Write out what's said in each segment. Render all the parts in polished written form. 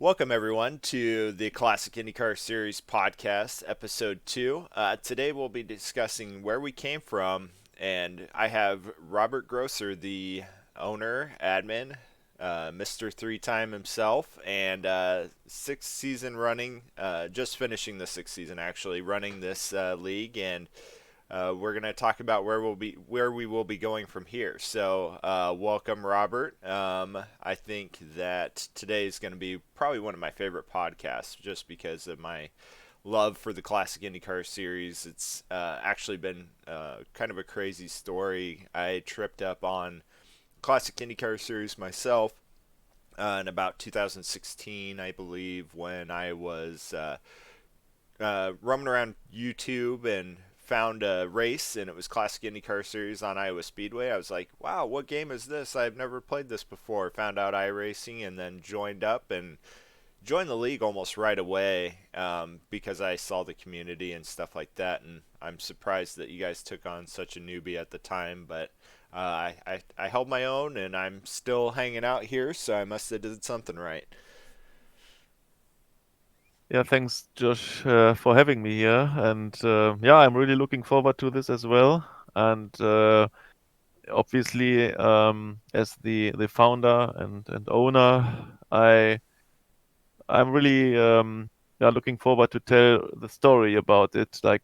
Welcome, everyone, to the Classic IndyCar Series podcast, episode 2. Today, we'll be discussing where we came from, and I have Robert Grosser, the owner, admin, Mr. Three Time himself, and sixth season running, just finishing the sixth season, actually, running this league, and we're going to talk about where we will be going from here. So, welcome, Robert. I think that today is going to be probably one of my favorite podcasts, just because of my love for the Classic IndyCar series. It's actually been kind of a crazy story. I tripped up on Classic IndyCar series myself in about 2016, I believe, when I was roaming around YouTube and found a race, and it was Classic IndyCar Series on Iowa Speedway. I was like, wow, what game is this? I've never played this before. Found out iRacing and then joined up and joined the league almost right away because I saw the community and stuff like that. And I'm surprised that you guys took on such a newbie at the time, but I held my own, and I'm still hanging out here, so I must have did something right. Yeah, thanks, Josh, for having me here. And yeah, I'm really looking forward to this as well. And obviously, as the founder and owner, I'm really yeah, looking forward to tell the story about it. Like,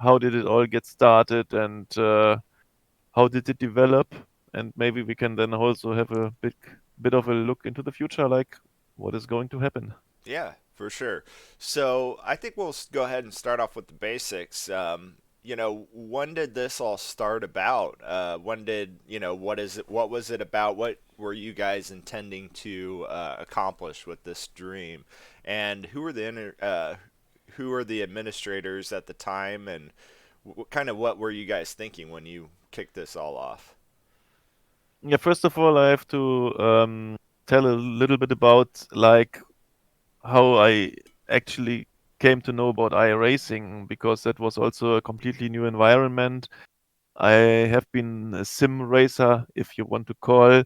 how did it all get started, and how did it develop? And maybe we can then also have a bit of a look into the future, like what is going to happen. Yeah, for sure. So I think we'll go ahead and start off with the basics. When did this all start about? When did, what is it? What was it about? What were you guys intending to accomplish with this dream? And who were the administrators at the time? And kind of what were you guys thinking when you kicked this all off? Yeah, first of all, I have to tell a little bit about like how I actually came to know about iRacing because that was also a completely new environment. I have been a sim racer, if you want to call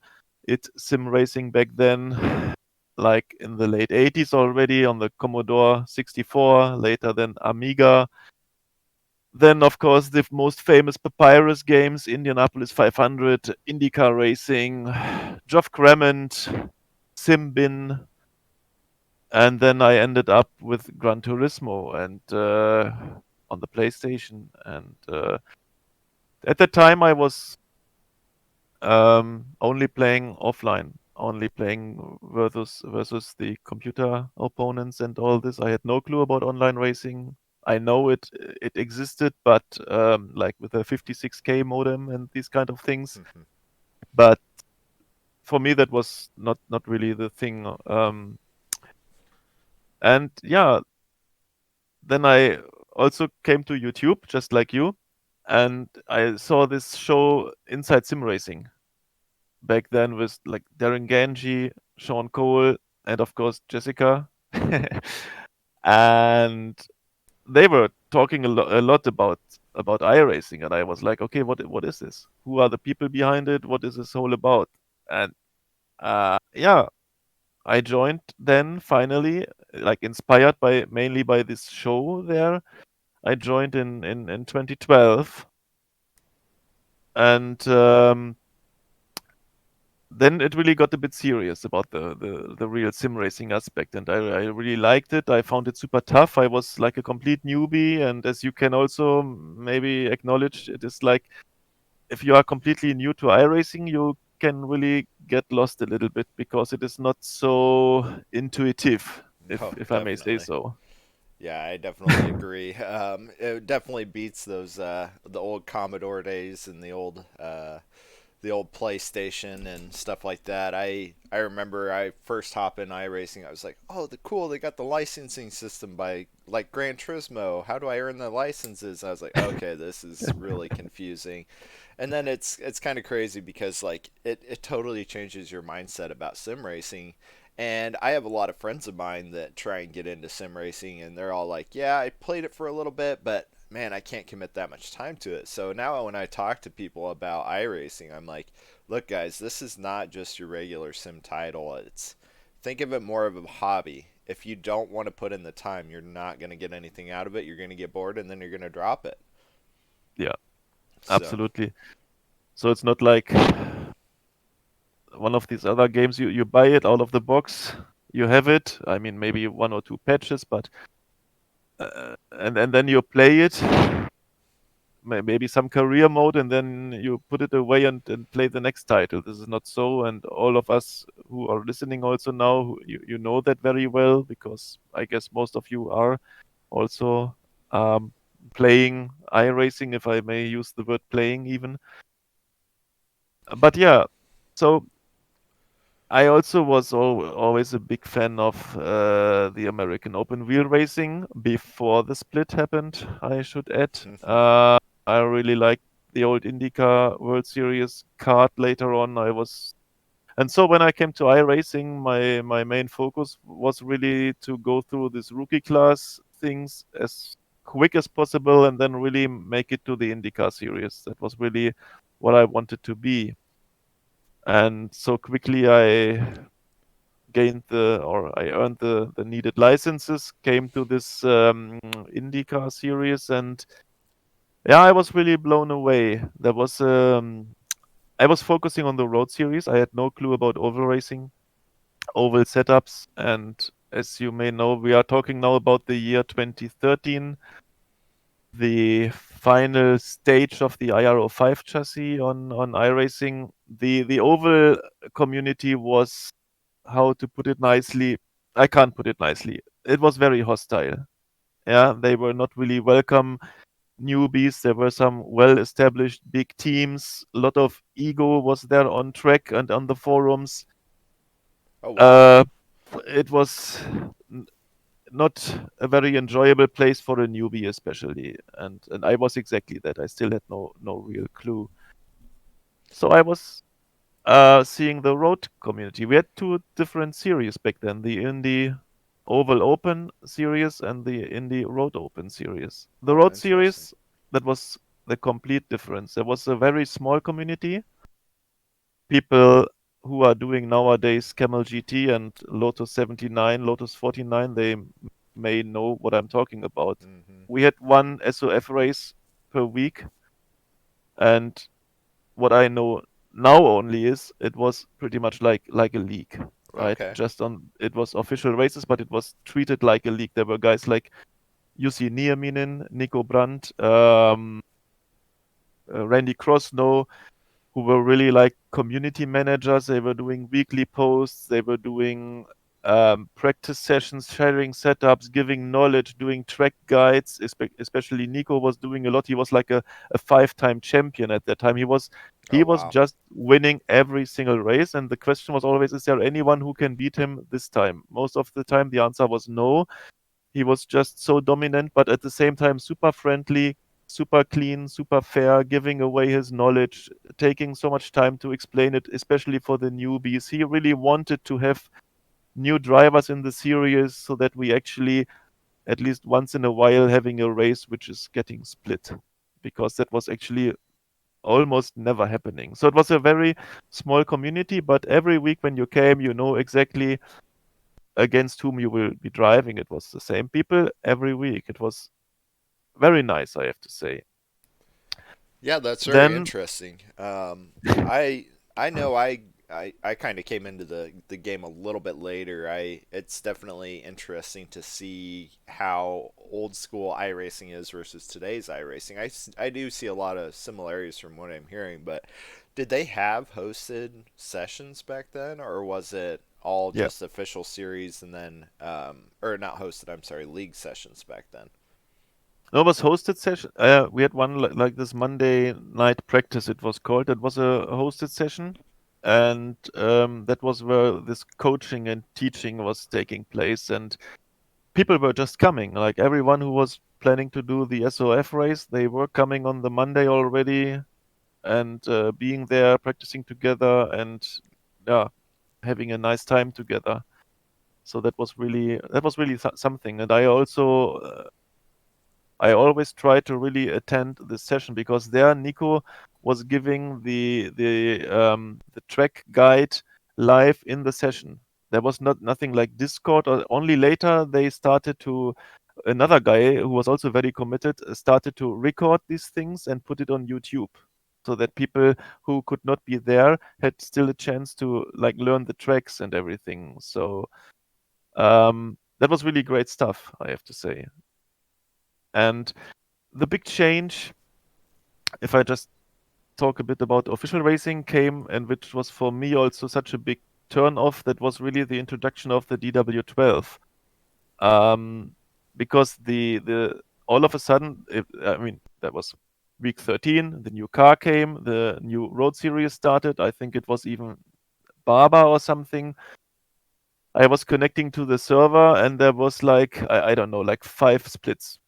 it sim racing back then, like in the late 80s already on the Commodore 64, later then Amiga. Then, of course, the most famous Papyrus games, Indianapolis 500, IndyCar Racing, Geoff Crammond, Simbin, and then I ended up with Gran Turismo and on the PlayStation. And at the time, I was only playing offline, only playing versus the computer opponents and all this. I had no clue about online racing. I know it existed, but like with a 56K modem and these kind of things. But for me, that was not really the thing. And yeah, then I also came to YouTube, just like you, and I saw this show Inside Sim Racing back then with like Darren Ganji, Sean Cole, and of course Jessica. And they were talking a lot about iRacing, and I was like, okay, what is this? Who are the people behind it? What is this all about? And yeah, I joined then finally, like inspired by mainly by this show there. I joined in 2012, and then it really got a bit serious about the real sim racing aspect, and I really liked it. I found it super tough. I was like a complete newbie, and as you can also maybe acknowledge, it is like if you are completely new to iRacing, you can really get lost a little bit because it is not so intuitive, No, if I may say definitely. so. Yeah, I definitely agree. It definitely beats those the old Commodore days and the old PlayStation and stuff like that. I remember I first hop in iRacing. I was like, oh, the cool. They got the licensing system by like Gran Turismo. How do I earn the licenses? I was like, okay, this is really confusing. And then it's kind of crazy because like it totally changes your mindset about sim racing. And I have a lot of friends of mine that try and get into sim racing, and they're all like, "Yeah, I played it for a little bit, but man, I can't commit that much time to it." So now when I talk to people about iRacing, I'm like, "Look, guys, this is not just your regular sim title. It's think of it more of a hobby. if you don't want to put in the time, you're not going to get anything out of it. You're going to get bored, and then you're going to drop it. Yeah, So, absolutely. So it's not like one of these other games. You buy it out of the box, you have it. I mean, maybe one or two patches, but and then you play it. Maybe some career mode, and then you put it away and play the next title. This is not so, and all of us who are listening also now, you know that very well, because I guess most of you are also um, playing iRacing, if I may use the word playing even. But yeah, so I also was always a big fan of the American open wheel racing before the split happened, I should add. I really liked the old IndyCar World Series card later on. And so when I came to iRacing, my main focus was really to go through this rookie class things as quick as possible and then really make it to the IndyCar series. That was really what I wanted to be. And so quickly I earned the needed licenses, came to this IndyCar series, and yeah, I was really blown away. I was focusing on the road series. I had no clue about oval racing, oval setups, and as you may know, we are talking now about the year 2013, the final stage of the IRO5 chassis on iRacing. The oval community was, how to put it nicely, I can't put it nicely. It was very hostile. Yeah, they were not really welcome newbies. There were some well-established big teams. A lot of ego was there on track and on the forums. oh wow. Uh, it was n- not a very enjoyable place for a newbie, especially. And I was exactly that. I still had no real clue. So I was seeing the road community. We had two different series back then: the Indie Oval Open series and the Indie Road Open series. The Oh, road interesting. series, that was the complete difference. There was a very small community. People who are doing nowadays Camel GT and Lotus 79, Lotus 49, they may know what I'm talking about. Hmm. We had one SOF race per week, and what I know now only is it was pretty much like a league, right? Okay. Just on it was official races, but it was treated like a league. There were guys like Jussi Nieminen, Nico Brandt, Randy Crosno, who were really like community managers. They were doing weekly posts. They were doing practice sessions, sharing setups, giving knowledge, doing track guides. Especially Nico was doing a lot. He was like a five-time champion at that time. Oh He was wow. just winning every single race. And the question was always, is there anyone who can beat him this time? Most of the time, the answer was no. He was just so dominant, but at the same time, super friendly, super clean, super fair, giving away his knowledge, taking so much time to explain it, especially for the newbies. He really wanted to have new drivers in the series so that we actually, at least once in a while, having a race which is getting split, because that was actually almost never happening. So it was a very small community, but every week when you came, you know exactly against whom you will be driving. It was the same people every week. It was very nice, I have to say. Yeah, that's very Then, interesting. I I know I kind of came into the game a little bit later. I It's definitely interesting to see how old school iRacing is versus today's iRacing. I do see a lot of similarities from what I'm hearing, but did they have hosted sessions back then, or was it all yeah, just official series and then or not hosted, I'm sorry, league sessions back then? no, it was hosted session. We had one like this Monday night practice. It was called. It was a hosted session, and that was where this coaching and teaching was taking place. And people were just coming. Like everyone who was planning to do the SOF race, they were coming on the Monday already and being there, practicing together, and yeah, having a nice time together. So that was really something. And I always try to really attend this session because there Nico was giving the track guide live in the session. There was not nothing like Discord, or only later they started to another guy who was also very committed started to record these things and put it on YouTube so that people who could not be there had still a chance to like learn the tracks and everything. So that was really great stuff, I have to say. And the big change, if I just talk a bit about official racing, came, and which was for me also such a big turn off, that was really the introduction of the DW12. Um, because the all of a sudden, I mean, that was week 13, the new car came, the new road series started. I think it was even Barber or something. I was connecting to the server and there was like, I don't know, like 5 splits.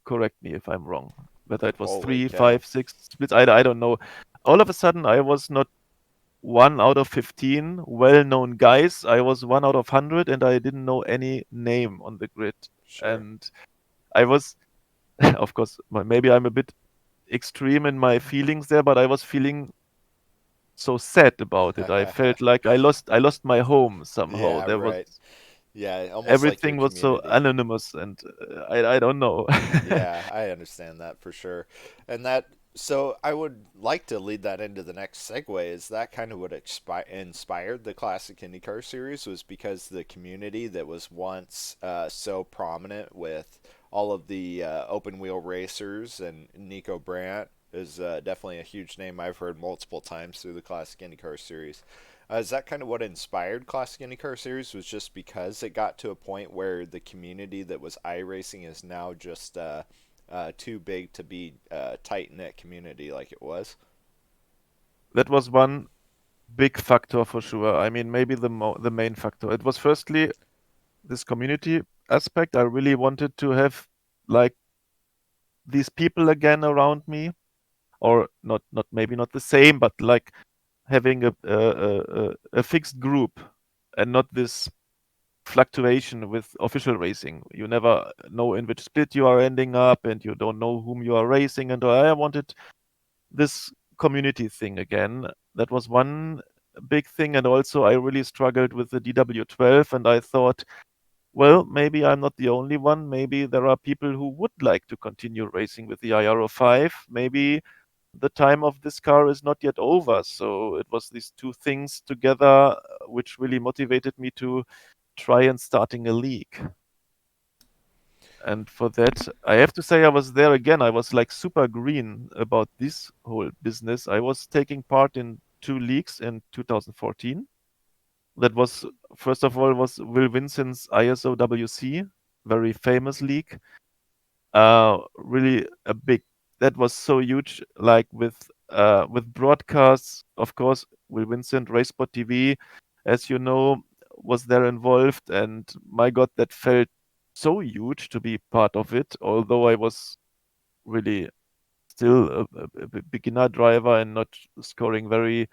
Correct me if I'm wrong. Whether it was Holy three, cow. five, 6 splits, I don't know. All of a sudden, I was not one out of 15 well-known guys. I was one out of 100 and I didn't know any name on the grid. Sure. And I was, of course, maybe I'm a bit extreme in my feelings there, but I was feeling so sad about it. I felt like I lost my home somehow. Yeah, There was right. Yeah, almost like your everything was so community. anonymous, and I don't know. Yeah, I understand that for sure. And that, so I would like to lead that into the next segue. Is that kind of what inspired the classic IndyCar series, was because the community that was once so prominent with all of the open wheel racers, and Nico Brandt is definitely a huge name I've heard multiple times through the classic IndyCar series. Is that kind of what inspired Classic IndyCar Series? Was just because it got to a point where the community that was iRacing is now just too big to be a tight knit community like it was? That was one big factor for sure. I mean, maybe the main factor. It was firstly this community aspect. I really wanted to have like these people again around me, or not maybe not the same, but like having a fixed group and not this fluctuation with official racing. You never know in which split you are ending up, and you don't know whom you are racing. And I wanted this community thing again. That was one big thing. And also, I really struggled with the DW12, and I thought, well, maybe I'm not the only one. Maybe there are people who would like to continue racing with the IRO5. Maybe the time of this car is not yet over. So it was these two things together which really motivated me to try and starting a league. And for that, I have to say I was there again. I was like super green about this whole business. I was taking part in 2 leagues in 2014. That was, first of all, was Will Vincent's ISOWC, very famous league. Really a big. That was so huge. Like with broadcasts, of course, Will Vincent, Racesport TV, as you know, was there involved, and my God, that felt so huge to be part of it. Although I was really still a beginner driver and not scoring very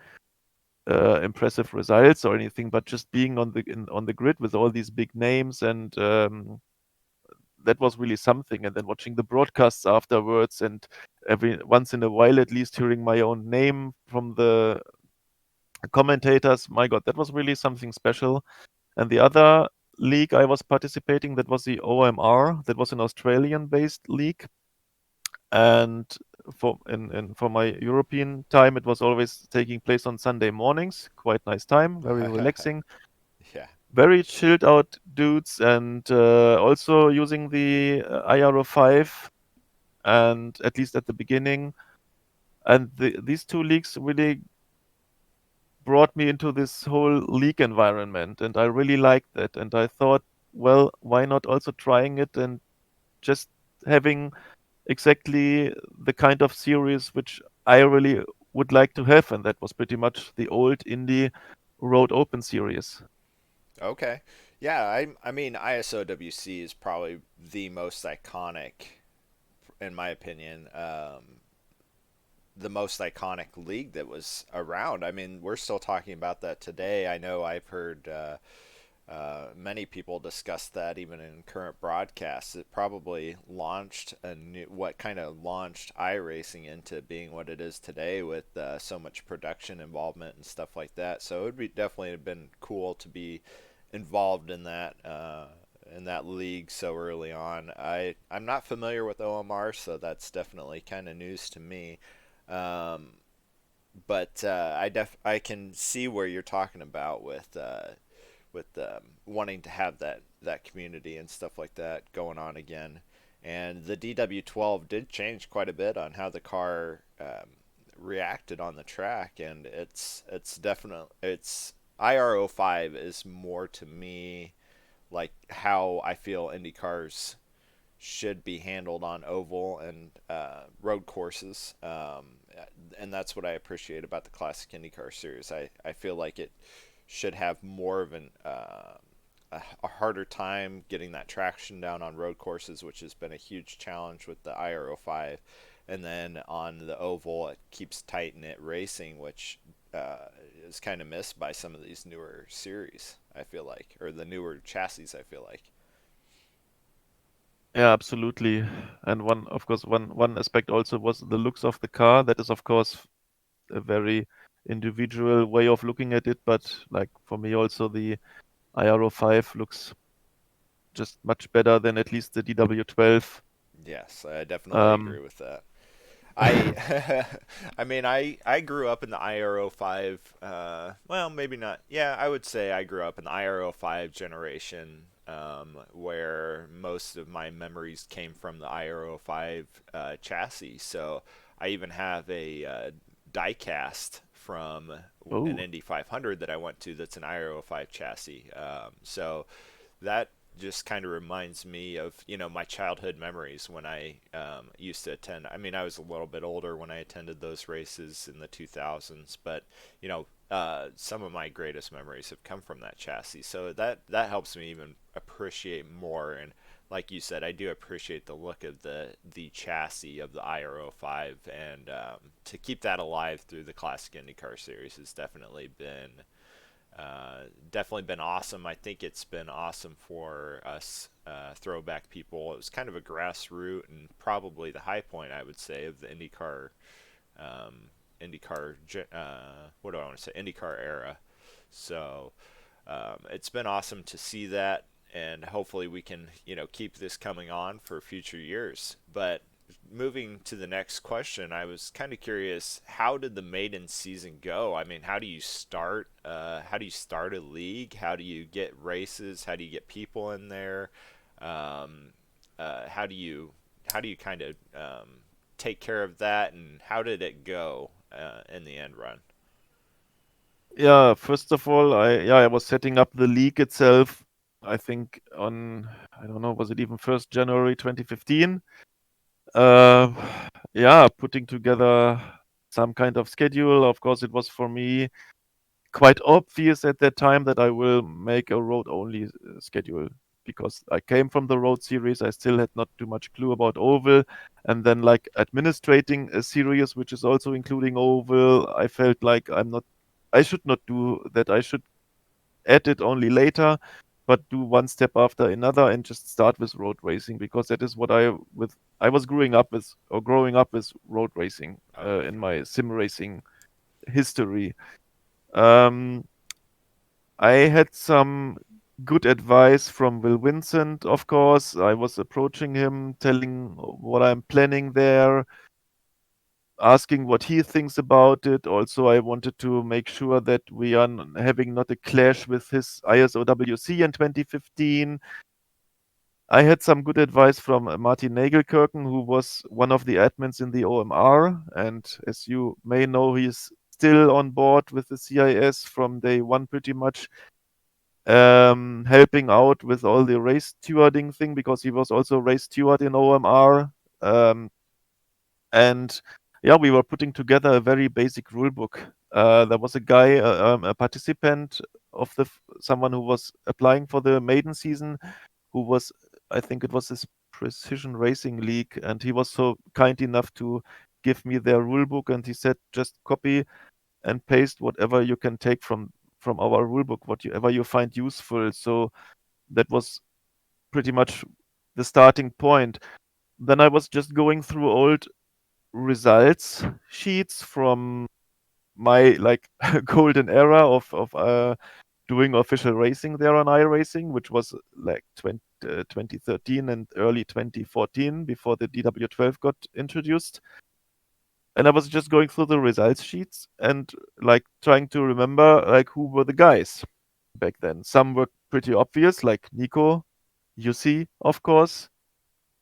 impressive results or anything, but just being on the grid with all these big names, and that was really something. And then watching the broadcasts afterwards, and every once in a while at least hearing my own name from the commentators. My God, that was really something special. And the other league I was participating, that was the OMR. That was an Australian-based league. And for my European time, it was always taking place on Sunday mornings. Quite nice time, very relaxing, Yeah. very chilled out dudes, and also using the IRO5, and at least at the beginning. And these two leagues really brought me into this whole league environment, and I really liked that. And I thought, well, why not also trying it and just having exactly the kind of series which I really would like to have, and that was pretty much the old Indy Road Open series. Okay. Yeah, I mean ISOWC is probably the most iconic, in my opinion, the most iconic league that was around. I mean, we're still talking about that today. I know I've heard Many people discuss that even in current broadcasts. It probably launched what kind of launched iRacing into being what it is today with so much production involvement and stuff like that. So it would be definitely have been cool to be involved in that league so early on. I'm not familiar with OMR, so that's definitely kind of news to me. Um, but I can see where you're talking about with wanting to have that community and stuff like that going on again. And the DW12 did change quite a bit on how the car reacted on the track, and it's definitely it's IRO5 is more to me like how I feel Indy cars should be handled on oval and road courses. And that's what I appreciate about the Classic IndyCar series. I feel like it should have more of a harder time getting that traction down on road courses, which has been a huge challenge with the IRO5. And then on the oval, it keeps tight knit racing, which is kind of missed by some of these newer series, I feel like, or the newer chassis, I feel like. Yeah, absolutely. And of course, one aspect also was the looks of the car. That is, of course, a very individual way of looking at it. But like for me, also the IRO5 looks just much better than at least the DW12. Yes, I definitely agree Um, with that. I, I mean, I grew up in the IRO5. Well, maybe not. Yeah, I would say I grew up in the IRO5 generation, where most of my memories came from the IRO5 chassis. So I even have a diecast from an oh, Indy 500 that I went to that's an IRO5 chassis. So that just kind of reminds me of my childhood memories when I used to attend. I mean, I was a little bit older when I attended those races in the 2000s, but some of my greatest memories have come from that chassis. So that helps me even appreciate more. And like you said, I do appreciate the look of the chassis of the IRO5, and to keep that alive through the Classic IndyCar series has definitely been awesome. I think it's been awesome for us throwback people. It was kind of a grassroots and probably the high point, I would say, of the um, IndyCar, what do I want to say, IndyCar era. So it's been awesome to see that, and hopefully we can, keep this coming on for future years. But moving to the next question, I was kind of curious, how did the maiden season go? I mean, how do you start? How do you start a league? How do you get races? How do you get people in there? Um, how do you kind of take care of that? And how did it go in the end run? yeah. First of all, I was setting up the league itself. I think on I don't know, was it even 1st January 2015? Uh, yeah, putting together some kind of schedule. Of course, it was for me quite obvious at that time that I will make a road only schedule because I came from the road series. I still had not too much clue about oval. And then, like, administrating a series which is also including oval, I felt like I should not do that. I should add it only later, but do one step after another and just start with road racing because that is what I was growing up with road racing Okay. in my sim racing history. Um, I had some good advice from Will Vincent, of course. I was approaching him, telling what I'm planning there, asking what he thinks about it. Also, I wanted to make sure that we are having not a clash with his ISOWC in 2015. I had some good advice from Martin Nagelkirchen, who was one of the admins in the OMR. And as you may know, he's still on board with the CIS from day one, pretty much, helping out with all the race stewarding thing because he was also race steward in OMR. Um, and yeah, we were putting together a very basic rule book. There was a guy, a participant of someone who was applying for the maiden season, who was, I think it was his Precision Racing League, and he was so kind enough to give me their rule book, and he said just copy and paste whatever you can take from our rulebook, whatever you find useful. So that was pretty much the starting point. Then I was just going through old results sheets from my like golden era of doing official racing there on iRacing, which was like 2013 and early 2014 before the DW12 got introduced. And I was just going through the results sheets and like trying to remember like who were the guys back then. Some were pretty obvious, like Nico, Jussi, of course.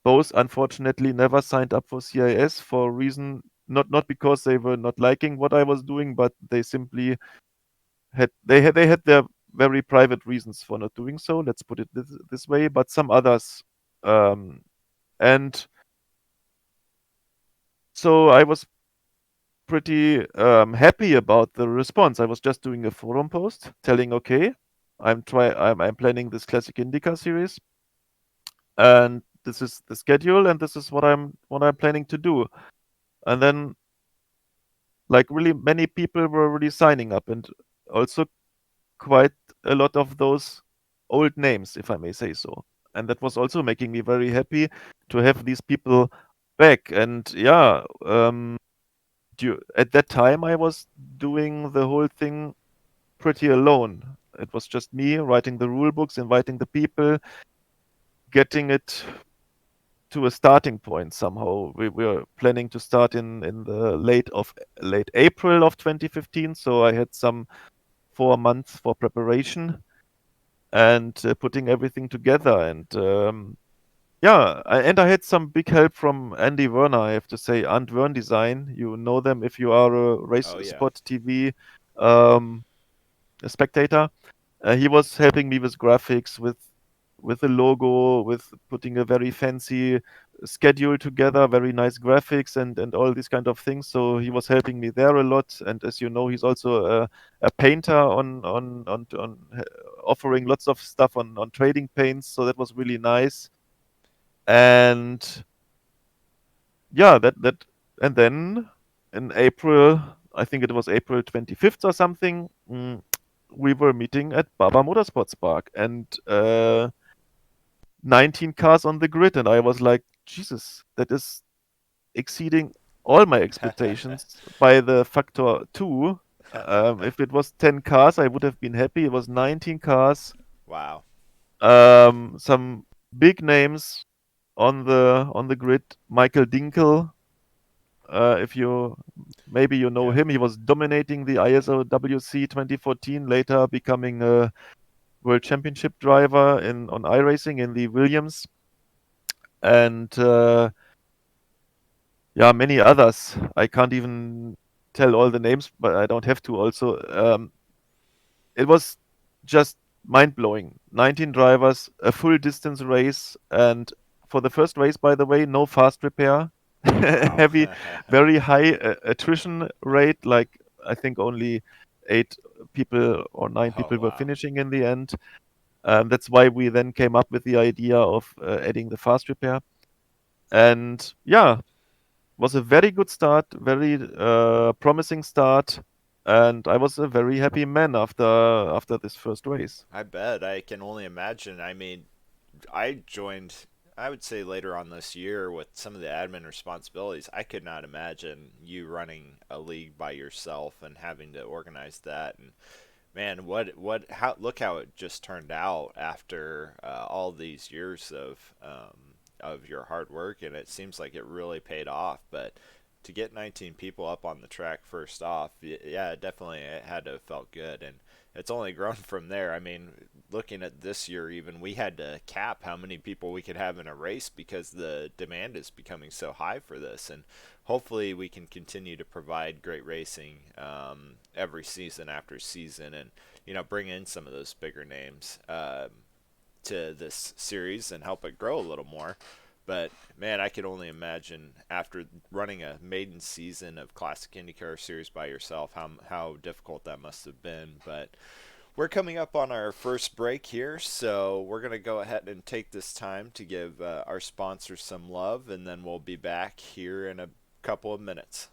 Both unfortunately never signed up for CIS for a reason not because they were not liking what I was doing, but they simply had their very private reasons for not doing so. Let's put it this way. But some others, um, and so I was pretty happy about the response. I was just doing a forum post telling, okay, I'm planning this classic IndyCar series, and this is the schedule, and this is what I'm planning to do. And then like really many people were really signing up, and also quite a lot of those old names, if I may say so. And that was also making me very happy to have these people back. And yeah, at that time, I was doing the whole thing pretty alone. It was just me writing the rule books, inviting the people, getting it to a starting point somehow. We were planning to start in the late April of 2015, so I had some 4 months for preparation and putting everything together. And yeah, and I had some big help from Andy Werner, I have to say, and Wern Design. You know them if you are a Race Oh yeah. Spot TV um, a spectator. He was helping me with graphics, with the logo, with putting a very fancy schedule together, very nice graphics, and all these kind of things. So he was helping me there a lot. And as you know, he's also a painter offering lots of stuff on trading paints. So that was really nice. And yeah, and then in April, I think it was April 25th or something. We were meeting at Baba Motorsports Park, and 19 cars on the grid, and I was like, Jesus, that is exceeding all my expectations by the factor two. If it was 10 cars, I would have been happy. It was 19 cars, Wow. some big names on the grid. Michael Dinkel, if you maybe you know Yep. him, he was dominating the ISOWC 2014, later becoming a World Championship driver in on iRacing in the Williams, and yeah, many others. I can't even tell all the names, but I don't have to. Also, it was just mind blowing. 19 drivers, a full distance race, and for the first race, by the way, no fast repair, Wow. heavy, very high attrition rate. Like I think only 8 people or 9 people Oh were wow. finishing in the end. That's why we then came up with the idea of adding the fast repair. And yeah, was a very good start, very promising start, and I was a very happy man after this first race. I bet. I can only imagine. I mean, I joined, I would say later on this year with some of the admin responsibilities. I could not imagine you running a league by yourself and having to organize that. And man, how, look how it just turned out after all these years of your hard work. And it seems like it really paid off. But to get 19 people up on the track first off, yeah, definitely it had to have felt good. And it's only grown from there. I mean, looking at this year, even we had to cap how many people we could have in a race because the demand is becoming so high for this. And hopefully, we can continue to provide great racing every season after season, and bring in some of those bigger names to this series and help it grow a little more. But man, I could only imagine after running a maiden season of Classic IndyCar Series by yourself, how difficult that must have been. But we're coming up on our first break here, so we're going to go ahead and take this time to give our sponsors some love, and then we'll be back here in a couple of minutes.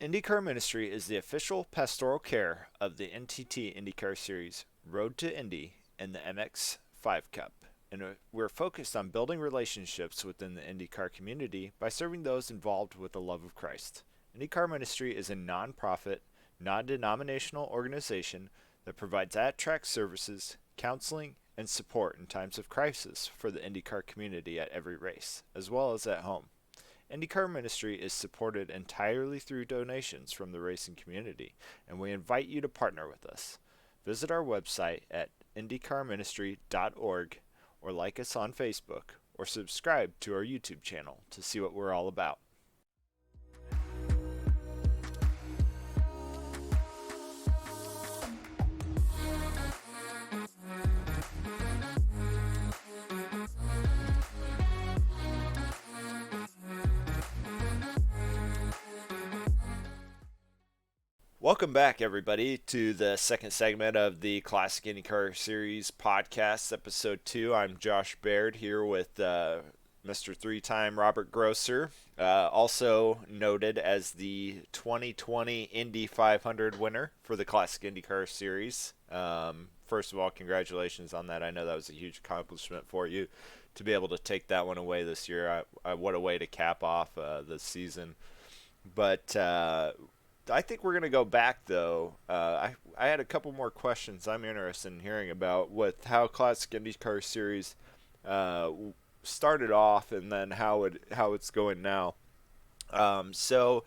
IndyCar Ministry is the official pastoral care of the NTT IndyCar Series, Road to Indy, and the MX5 Cup. And we're focused on building relationships within the IndyCar community by serving those involved with the love of Christ. IndyCar Ministry is a non-profit, non-denominational organization that provides at-track services, counseling, and support in times of crisis for the IndyCar community at every race, as well as at home. IndyCar Ministry is supported entirely through donations from the racing community, and we invite you to partner with us. Visit our website at indycarministry.org or like us on Facebook or subscribe to our YouTube channel to see what we're all about. Welcome back, everybody, to the second segment of the Classic IndyCar Series podcast, episode 2. I'm Josh Baird here with Mr. Three-time Robert Grosser, also noted as the 2020 Indy 500 winner for the Classic IndyCar Series. First of all, congratulations on that. I know that was a huge accomplishment for you to be able to take that one away this year. What a way to cap off the season. But I think we're going to go back, though. I had a couple more questions I'm interested in hearing about with how Classic IndyCar Series started off and then how it's going now. So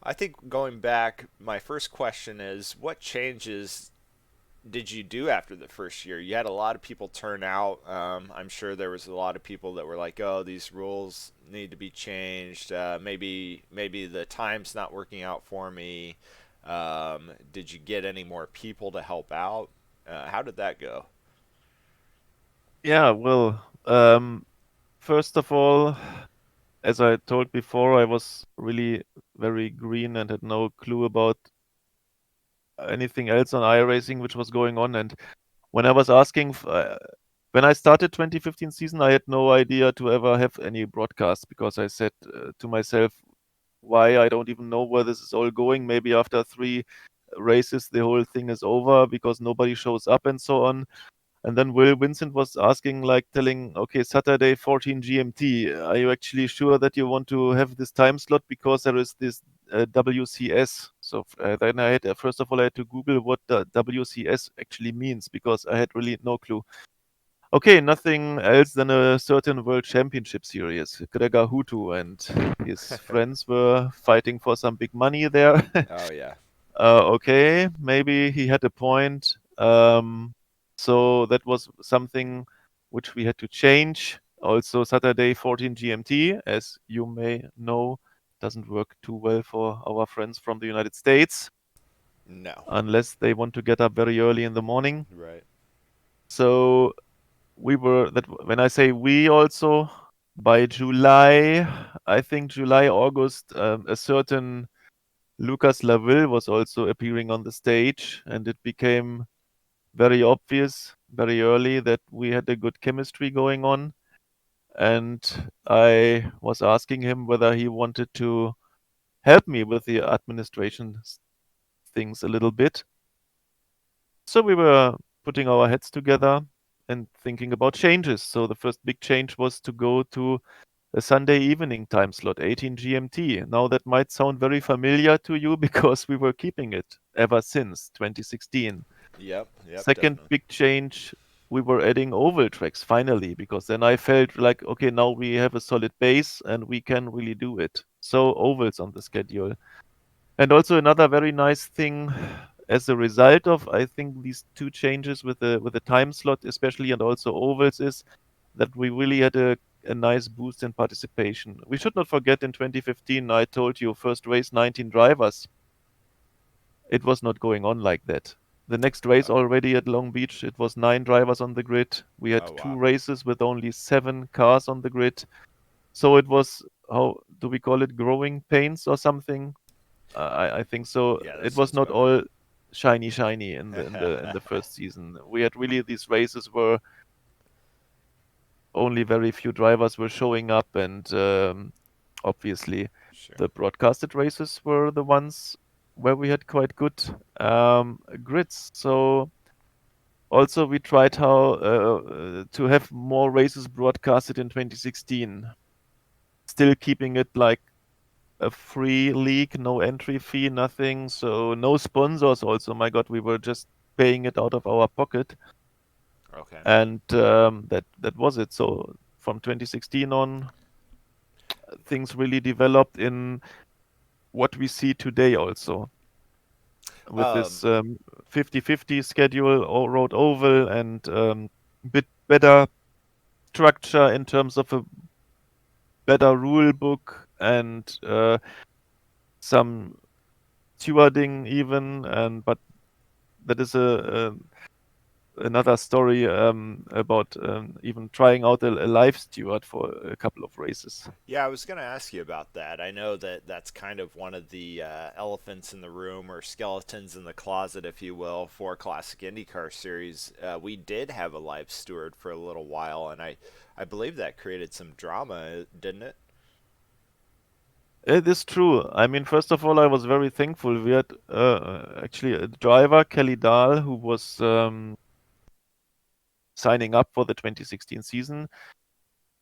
I think going back, my first question is, what changes did you do after the first year? You had a lot of people turn out. I'm sure there was a lot of people that were like, "Oh, these rules need to be changed. Maybe the time's not working out for me." Did you get any more people to help out? How did that go? Yeah, well, first of all, as I told before, I was really very green and had no clue about anything else on iRacing which was going on. And when I was asking, when I started 2015 season, I had no idea to ever have any broadcast because I said to myself, why I don't even know where this is all going. Maybe after 3 races, the whole thing is over because nobody shows up and so on. And then Will Vincent was asking, like telling, okay, Saturday 14 GMT, are you actually sure that you want to have this time slot because there is this WCS? So then I had, first of all, I had to Google what the WCS actually means because I had really no clue. Okay, nothing else than a certain World Championship Series. Gregor Hutu and his friends were fighting for some big money there. Oh yeah. Okay, maybe he had a point. So that was something which we had to change. Also, Saturday 14 GMT, as you may know, doesn't work too well for our friends from the United States No. unless they want to get up very early in the morning. Right. So we were that when I say we also by July, I think July, August, a certain Lucas Laville was also appearing on the stage, and it became very obvious very early that we had a good chemistry going on. And I was asking him whether he wanted to help me with the administration things a little bit. So we were putting our heads together and thinking about changes. So the first big change was to go to a Sunday evening time slot, 18 GMT. Now that might sound very familiar to you because we were keeping it ever since 2016. Yep. Yep. Second Definitely. big change, we were adding oval tracks finally because then I felt like, okay, now we have a solid base and we can really do it. So ovals on the schedule. And also another very nice thing as a result of I think these 2 changes with the time slot especially and also ovals is that we really had a nice boost in participation. We should not forget in 2015 I told you first race 19 drivers. It was not going on like that. The next race Oh. already at Long Beach, it was 9 drivers on the grid. We had Oh two wow. races with only 7 cars on the grid. So it was, how do we call it, growing pains or something? I think so. Yeah, that It was sounds not about right. all shiny in the first season. We had really these races where only very few drivers were showing up, and obviously Sure. The broadcasted races were the ones where we had quite good grids. So also we tried how to have more races broadcasted in 2016, still keeping it like a free league, no entry fee, nothing. So no sponsors also. My God, we were just paying it out of our pocket. Okay. And that was it. So from 2016 on, things really developed in what we see today also with Um, this 50-50 schedule or road oval and bit better structure in terms of a better rule book and some stewarding even. And but that is another story about even trying out a live steward for a couple of races. yeah, I was going to ask you about that. I know that that's kind of one of the elephants in the room or skeletons in the closet, if you will, for Classic IndyCar Series. We did have a live steward for a little while, and I believe that created some drama, didn't it? It is true. I mean, first of all, I was very thankful. We had actually a driver, Kelly Dahl, who was signing up for the 2016 season.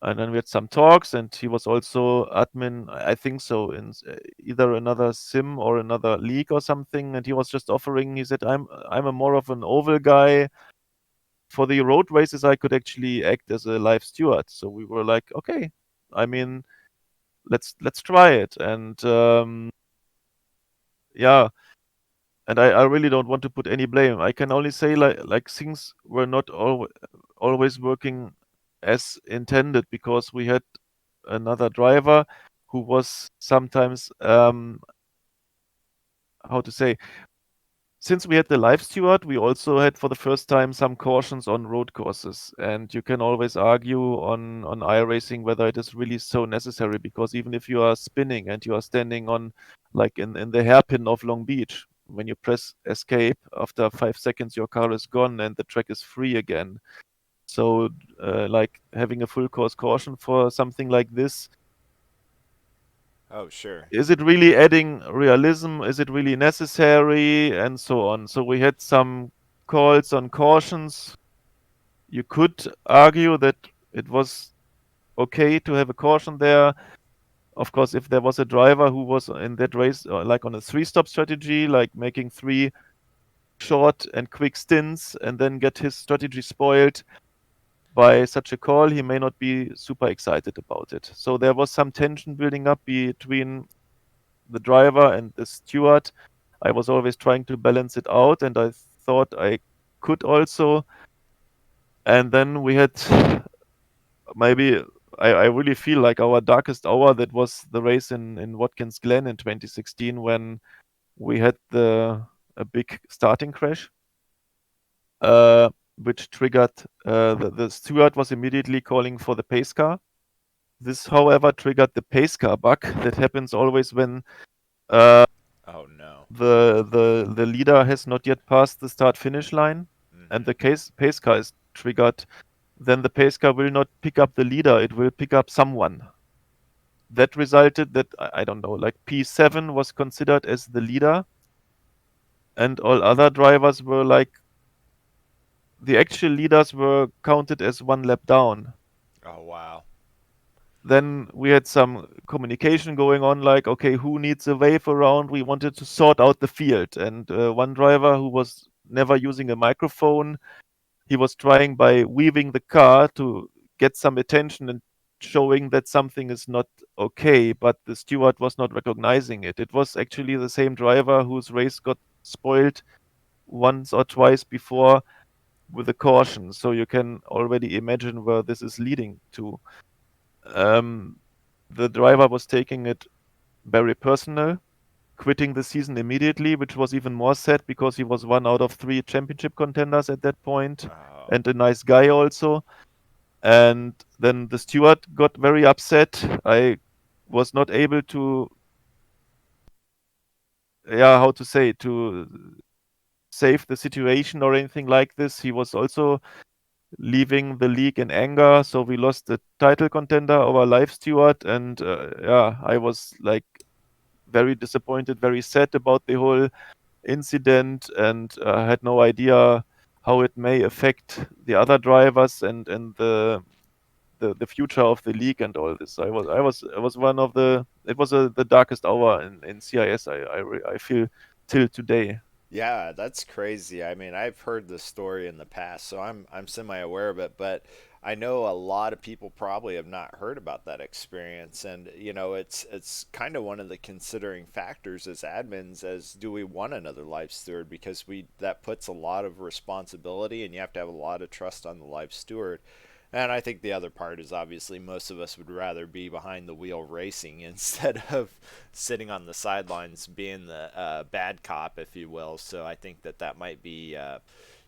And then we had some talks, and he was also admin, I think so, in either another sim or another league or something. And he was just offering. He said, "I'm a more of an oval guy. For the road races, I could actually act as a live steward." So we were like, "Okay, I mean, let's try it." And yeah, and I really don't want to put any blame. I can only say like things were not always working as intended because we had another driver who was sometimes how to say, since we had the live steward, we also had for the first time some cautions on road courses. And you can always argue on iRacing whether it is really so necessary because even if you are spinning and you are standing on like in the hairpin of Long Beach, when you press escape, after 5 seconds your car is gone and the track is free again. So like having a full course caution for something like this, Oh, sure. is it really adding realism? Is it really necessary? And so on. So we had some calls on cautions. You could argue that it was okay to have a caution there. Of course, if there was a driver who was in that race, like on a three-stop strategy, like making three short and quick stints and then get his strategy spoiled by such a call, he may not be super excited about it. So there was some tension building up between the driver and the steward. I was always trying to balance it out, and I thought I could also. And then we had maybe I really feel like our darkest hour. That was the race in Watkins Glen in 2016 when we had a big starting crash, uh, which triggered the steward was immediately calling for the pace car. This, however, triggered the pace car bug that happens always when uh, Oh, no. the leader has not yet passed the start finish line and Mm-hmm. the pace car is triggered, then the pace car will not pick up the leader, it will pick up someone. That resulted that I don't know, like P7 was considered as the leader and all other drivers were like the actual leaders were counted as one lap down. Oh, wow. Then we had some communication going on, like, okay, who needs a wave around? We wanted to sort out the field. And one driver who was never using a microphone, he was trying by weaving the car to get some attention and showing that something is not okay, but the steward was not recognizing it. It was actually the same driver whose race got spoiled once or twice before with a caution. So you can already imagine where this is leading to. Um, the driver was taking it very personal, quitting the season immediately, which was even more sad because he was one out of three championship contenders at that point Oh, and a nice guy also. And then the steward got very upset. I was not able to, yeah, how to say, to save the situation or anything like this. He was also leaving the league in anger. So we lost the title contender, our live steward. And yeah, I was like very disappointed, very sad about the whole incident, and had no idea how it may affect the other drivers and the future of the league and all this. I was one of the. It was the darkest hour in CIS. I feel till today. Yeah, that's crazy. I mean, I've heard this story in the past, so I'm semi aware of it, but I know a lot of people probably have not heard about that experience, and it's kind of one of the considering factors as admins, as do we want another life steward, because we that puts a lot of responsibility and you have to have a lot of trust on the life steward. And I think the other part is obviously most of us would rather be behind the wheel racing instead of sitting on the sidelines being the bad cop, if you will. So I think that might be,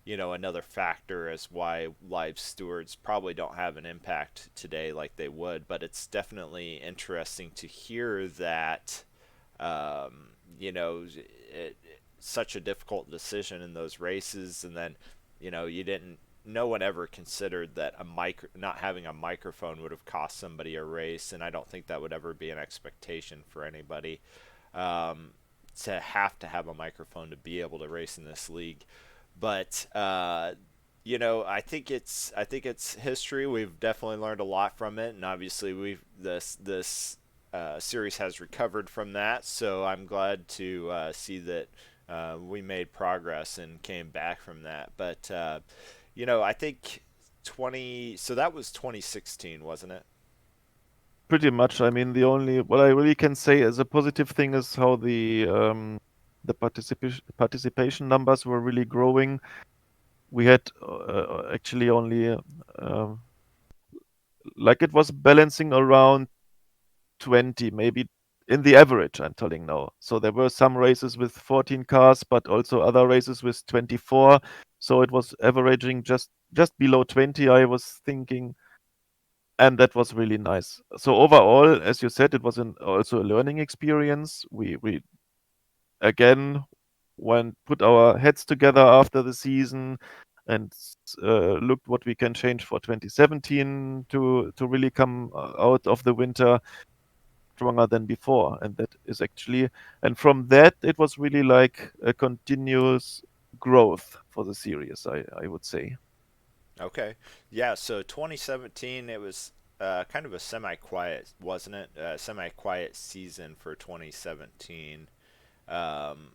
another factor as why live stewards probably don't have an impact today like they would. But it's definitely interesting to hear that, um, you know, such a difficult decision in those races, and then, you didn't. No one ever considered that not having a microphone would have cost somebody a race, and I don't think that would ever be an expectation for anybody, um, to have a microphone to be able to race in this league. But I think it's history. We've definitely learned a lot from it, and obviously we've this series has recovered from that. So I'm glad to see that we made progress and came back from that. But I think 20. So that was 2016, wasn't it? Pretty much. I mean, the only what I really can say as a positive thing is how the participation numbers were really growing. We had actually only like it was balancing around 20, maybe in the average, I'm telling now. So there were some races with 14 cars, but also other races with 24. So it was averaging just below 20, I was thinking, and that was really nice. So overall, as you said, it was also a learning experience. We again put our heads together after the season and looked what we can change for 2017 to really come out of the winter stronger than before. And that is actually, and from that, it was really like a continuous growth for the series, I would say. Okay. Yeah, so 2017, it was kind of a semi-quiet, wasn't it? Semi-quiet season for 2017. Um,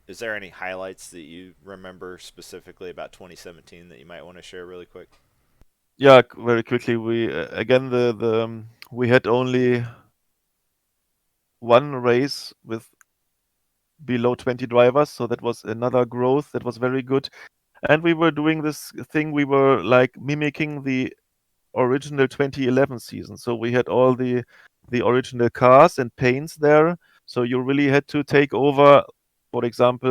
is there any highlights that you remember specifically about 2017 that you might want to share really quick? Yeah, very quickly, we again we had only one race with below 20 drivers, so that was another growth that was very good. And we were doing this thing, we were like mimicking the original 2011 season. So we had all the original cars and paints there. So you really had to take over, for example,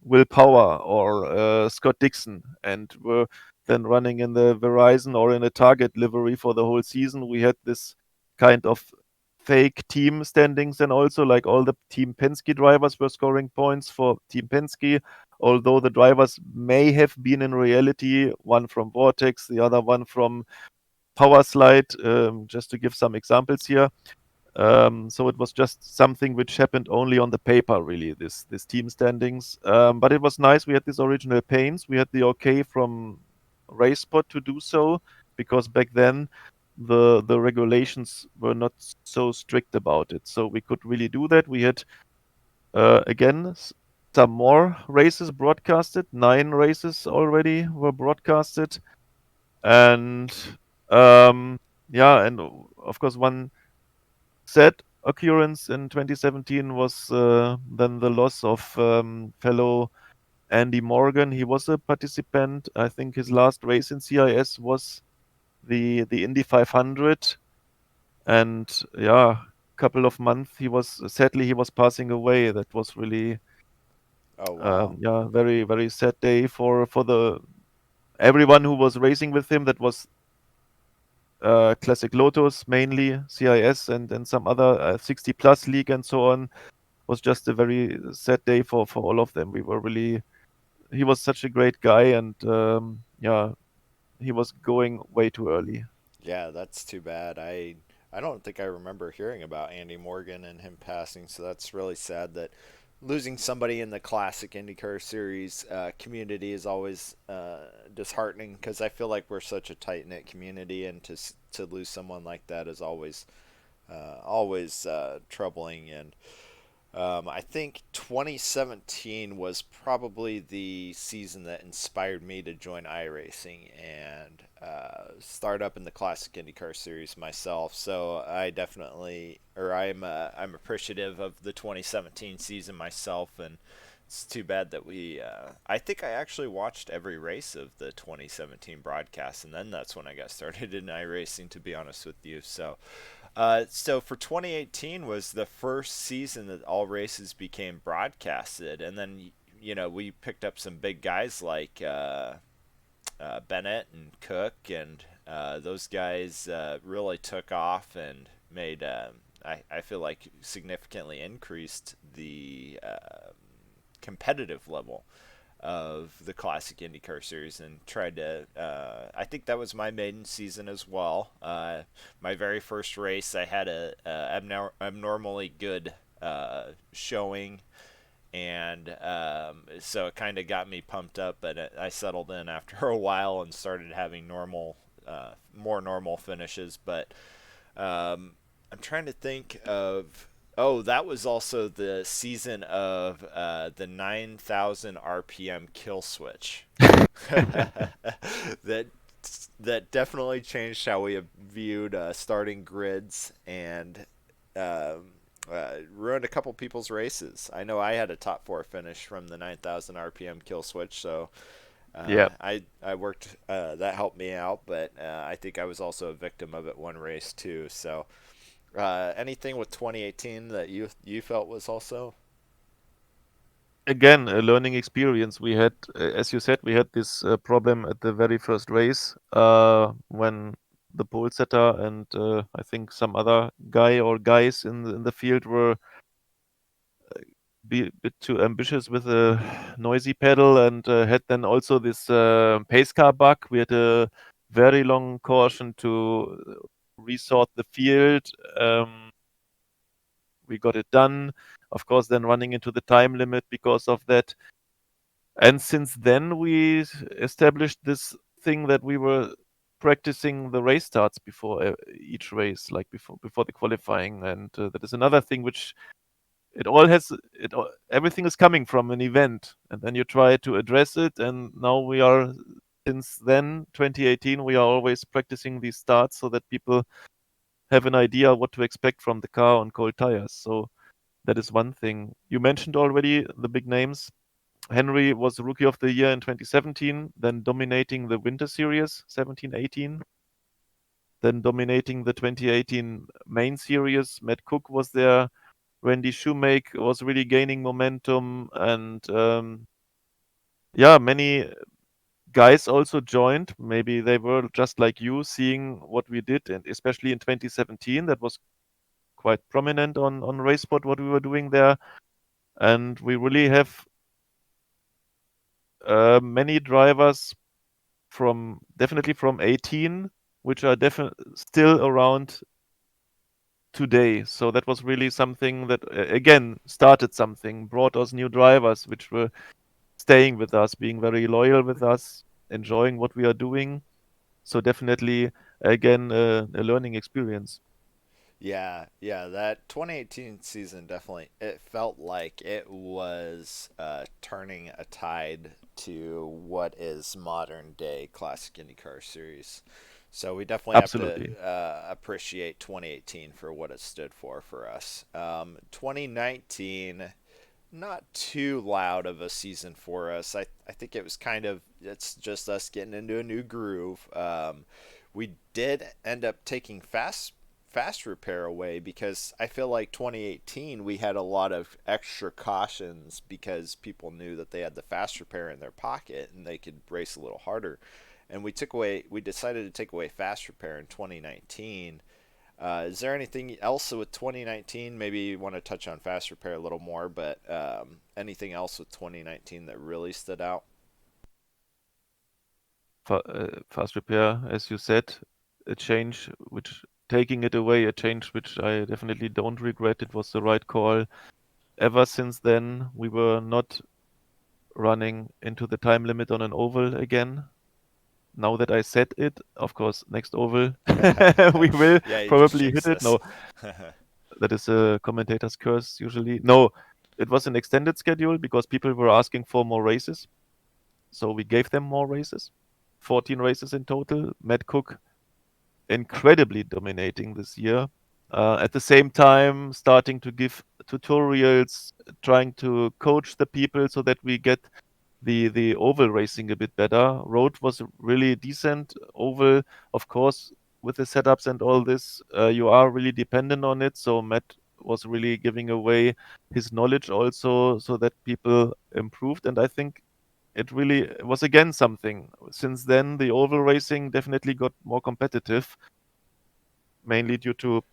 Will Power or Scott Dixon, and were then running in the Verizon or in a Target livery for the whole season. We had this kind of fake team standings, and also like all the Team Penske drivers were scoring points for Team Penske, although the drivers may have been in reality one from Vortex, the other one from Power Slide, just to give some examples here. So it was just something which happened only on the paper, really, this team standings. But it was nice. We had these original paints. We had the okay from RacePod to do so, because back then the regulations were not so strict about it. So we could really do that. We had again some more races broadcasted. 9 races already were broadcasted, and um, yeah, and of course one sad occurrence in 2017 was then the loss of fellow Andy Morgan. He was a participant. I think his last race in CIS was the Indy 500, and yeah, couple of months he was passing away. That was really Oh, wow. yeah, very very sad day for the everyone who was racing with him. That was Classic Lotus mainly, CIS, and some other 60 plus league and so on. Was just a very sad day for all of them. We were really He was such a great guy, and yeah, he was going way too early. Yeah, that's too bad. I don't think I remember hearing about Andy Morgan and him passing, so that's really sad that losing somebody in the classic IndyCar series community is always disheartening because I feel like we're such a tight knit community, and to lose someone like that is always troubling. And I think 2017 was probably the season that inspired me to join iRacing and start up in the Classic IndyCar Series myself. So I definitely, or I'm appreciative of the 2017 season myself, and it's too bad that we. I think I actually watched every race of the 2017 broadcast, and then that's when I got started in iRacing. To be honest with you, so for 2018 was the first season that all races became broadcasted, and then we picked up some big guys like Bennett and Cook, and those guys really took off and made I feel like significantly increased the competitive level of the classic IndyCar series and tried to. I think that was my maiden season as well. My very first race, I had a abnormally good showing, and so it kind of got me pumped up. But I settled in after a while and started having more normal finishes. But I'm trying to think of. Oh, that was also the season of the 9,000 RPM kill switch. that that definitely changed how we viewed starting grids and ruined a couple people's races. I know I had a top four finish from the 9,000 RPM kill switch, so Yeah. I worked that helped me out, but I think I was also a victim of it one race too. So anything with 2018 that you felt was also? Again, a learning experience. We had, as you said, we had this problem at the very first race when the pole setter and I think some other guy or guys in the field were a bit too ambitious with a noisy pedal and had then also this pace car bug. We had a very long caution to resort the field. Um, we got it done. Of course, then running into the time limit because of that. And since then, we established this thing that we were practicing the race starts before each race, like before the qualifying, and that is another thing which it all has it all, everything is coming from an event, and then you try to address it. And now we are since then 2018 we are always practicing these starts so that people have an idea what to expect from the car on cold tires. So that is one thing. You mentioned already the big names. Henry was Rookie of the Year in 2017, then dominating the Winter Series 17-18, then dominating the 2018 main series. Matt Cook was there. Randy Shoemake was really gaining momentum, and yeah, many guys also joined. Maybe they were just like you, seeing what we did, and especially in 2017, that was quite prominent on RaceSpot what we were doing there. And we really have many drivers from definitely from 18, which are definitely still around today. So that was really something that again started something, brought us new drivers, which were staying with us, being very loyal with us, enjoying what we are doing. So definitely again a learning experience. Yeah, that 2018 season definitely it felt like it was turning a tide to what is modern day classic IndyCar series. So we definitely have to Absolutely. appreciate 2018 for what it stood for us. 2019, not too loud of a season for us. I think it was it's just us getting into a new groove. We did end up taking fast repair away because I feel like 2018 we had a lot of extra cautions because people knew that they had the fast repair in their pocket and they could race a little harder. And we decided to take away fast repair in 2019. Is there anything else with 2019? Maybe you want to touch on fast repair a little more, but anything else with 2019 that really stood out? Fast repair, as you said, a change which taking it away, a change which I definitely don't regret. It was the right call. Ever since then, we were not running into the time limit on an oval again. Now that I said it, of course, next oval we will Yeah, you just probably hit jinxed it. us. No, that is a commentator's curse usually. No, it was an extended schedule because people were asking for more races. So we gave them more races, 14 races in total. Matt Cook incredibly dominating this year. At the same time, starting to give tutorials, trying to coach the people so that we get the oval racing a bit better. Road was really decent. Oval, of course, with the setups and all this, you are really dependent on it. So Matt was really giving away his knowledge also so that people improved. And I think it really was again something. Since then, the oval racing definitely got more competitive, mainly due to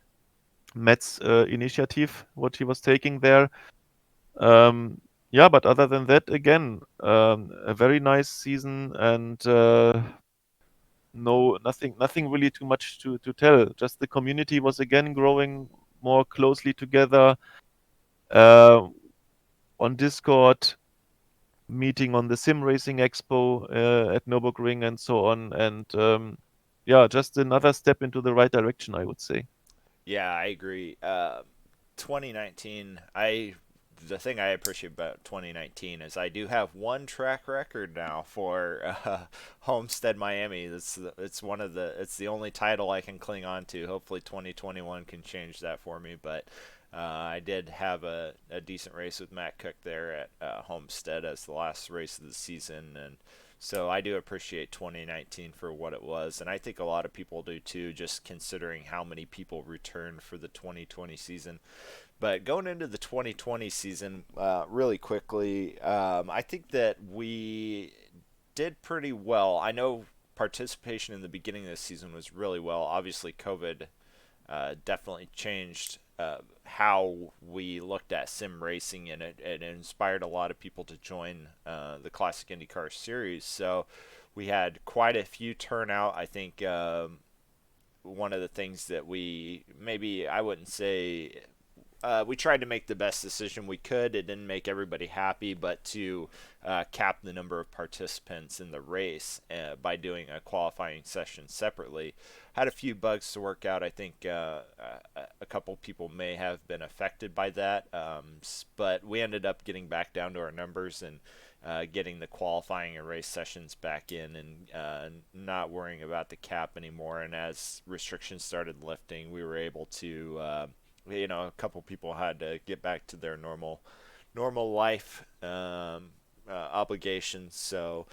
Matt's initiative, what he was taking there. Um, yeah, but other than that, again, a very nice season and no, nothing really too much to tell. Just the community was again growing more closely together uh, on Discord, meeting on the Sim Racing Expo at Nürburgring and so on. And yeah, just another step into the right direction, I would say. Yeah, I agree. 2019, the thing I appreciate about 2019 is I do have one track record now for Homestead Miami. It's the only title I can cling on to. Hopefully 2021 can change that for me, but I did have a decent race with Matt Cook there at Homestead as the last race of the season, and so I do appreciate 2019 for what it was, and I think a lot of people do too, just considering how many people returned for the 2020 season. But going into the 2020 season, really quickly, I think that we did pretty well. I know participation in the beginning of the season was really well. Obviously, COVID definitely changed how we looked at sim racing, and it inspired a lot of people to join the Classic IndyCar series. So we had quite a few turnout. I think one of the things that we maybe I wouldn't say we tried to make the best decision we could. It didn't make everybody happy, but to cap the number of participants in the race by doing a qualifying session separately. Had a few bugs to work out. I think a couple people may have been affected by that, but we ended up getting back down to our numbers and getting the qualifying and race sessions back in, and not worrying about the cap anymore. And as restrictions started lifting, we were able to a couple people had to get back to their normal life obligations. So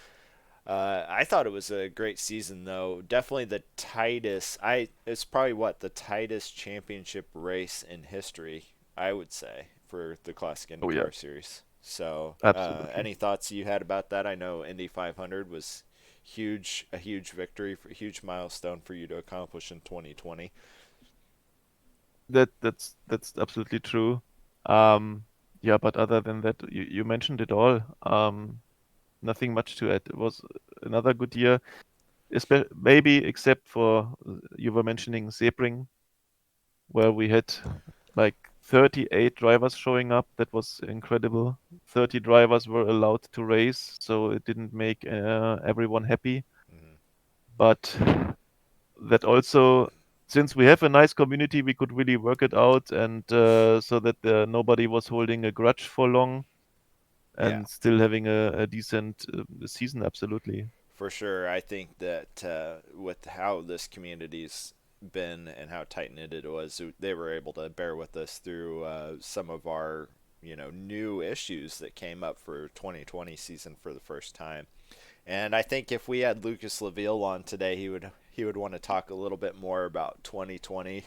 I thought it was a great season, though. Definitely the tightest. It's probably the tightest championship race in history, I would say, for the Classic Oh yeah, IndyCar series. So absolutely. any thoughts you had about that? I know Indy 500 was a huge victory, a huge milestone for you to accomplish in 2020. That's absolutely true. Um, yeah, but other than that, you mentioned it all. Nothing much to add. It was another good year, maybe except for you were mentioning Sebring, where we had like 38 drivers showing up. That was incredible. 30 drivers were allowed to race, so it didn't make everyone happy. Mhm. But that also, since we have a nice community, we could really work it out, and so that nobody was holding a grudge for long Yeah. and still having a decent season. Absolutely. For sure. I think that with how this community's been and how tight knit it was, they were able to bear with us through some of our new issues that came up for 2020 season for the first time. And I think if we had Lucas Laville on today, he would want to talk a little bit more about 2020,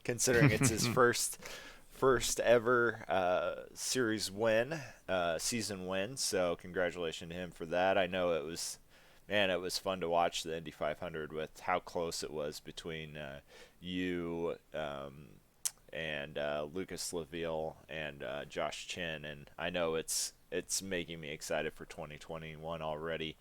considering it's his first ever series win, season win. So congratulations to him for that. I know it was fun to watch the Indy 500 with how close it was between you and Lucas Laville and Josh Chin, and I know it's making me excited for 2021 already.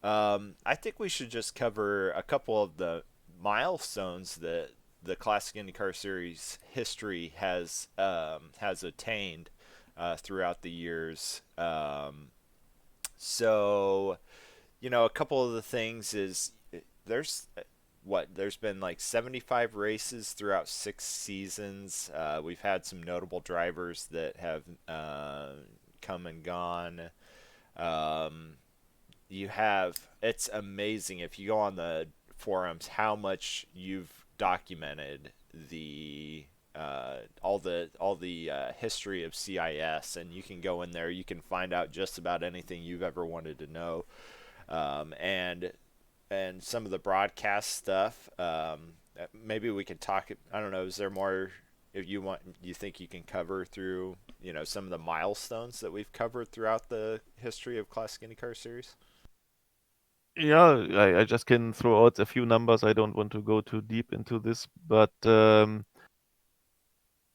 I think we should just cover a couple of the milestones that the Classic IndyCar Series history has attained throughout the years. So a couple of the things is there's there's been like 75 races throughout 6 seasons. We've had some notable drivers that have come and gone. Um, it's amazing if you go on the forums how much you've documented the all the history of CIS, and you can go in there, you can find out just about anything you've ever wanted to know, and some of the broadcast stuff. Maybe we could talk. I don't know. Is there more if you think you can cover through some of the milestones that we've covered throughout the history of Classic IndyCar Series? Yeah, I just can throw out a few numbers. I don't want to go too deep into this, but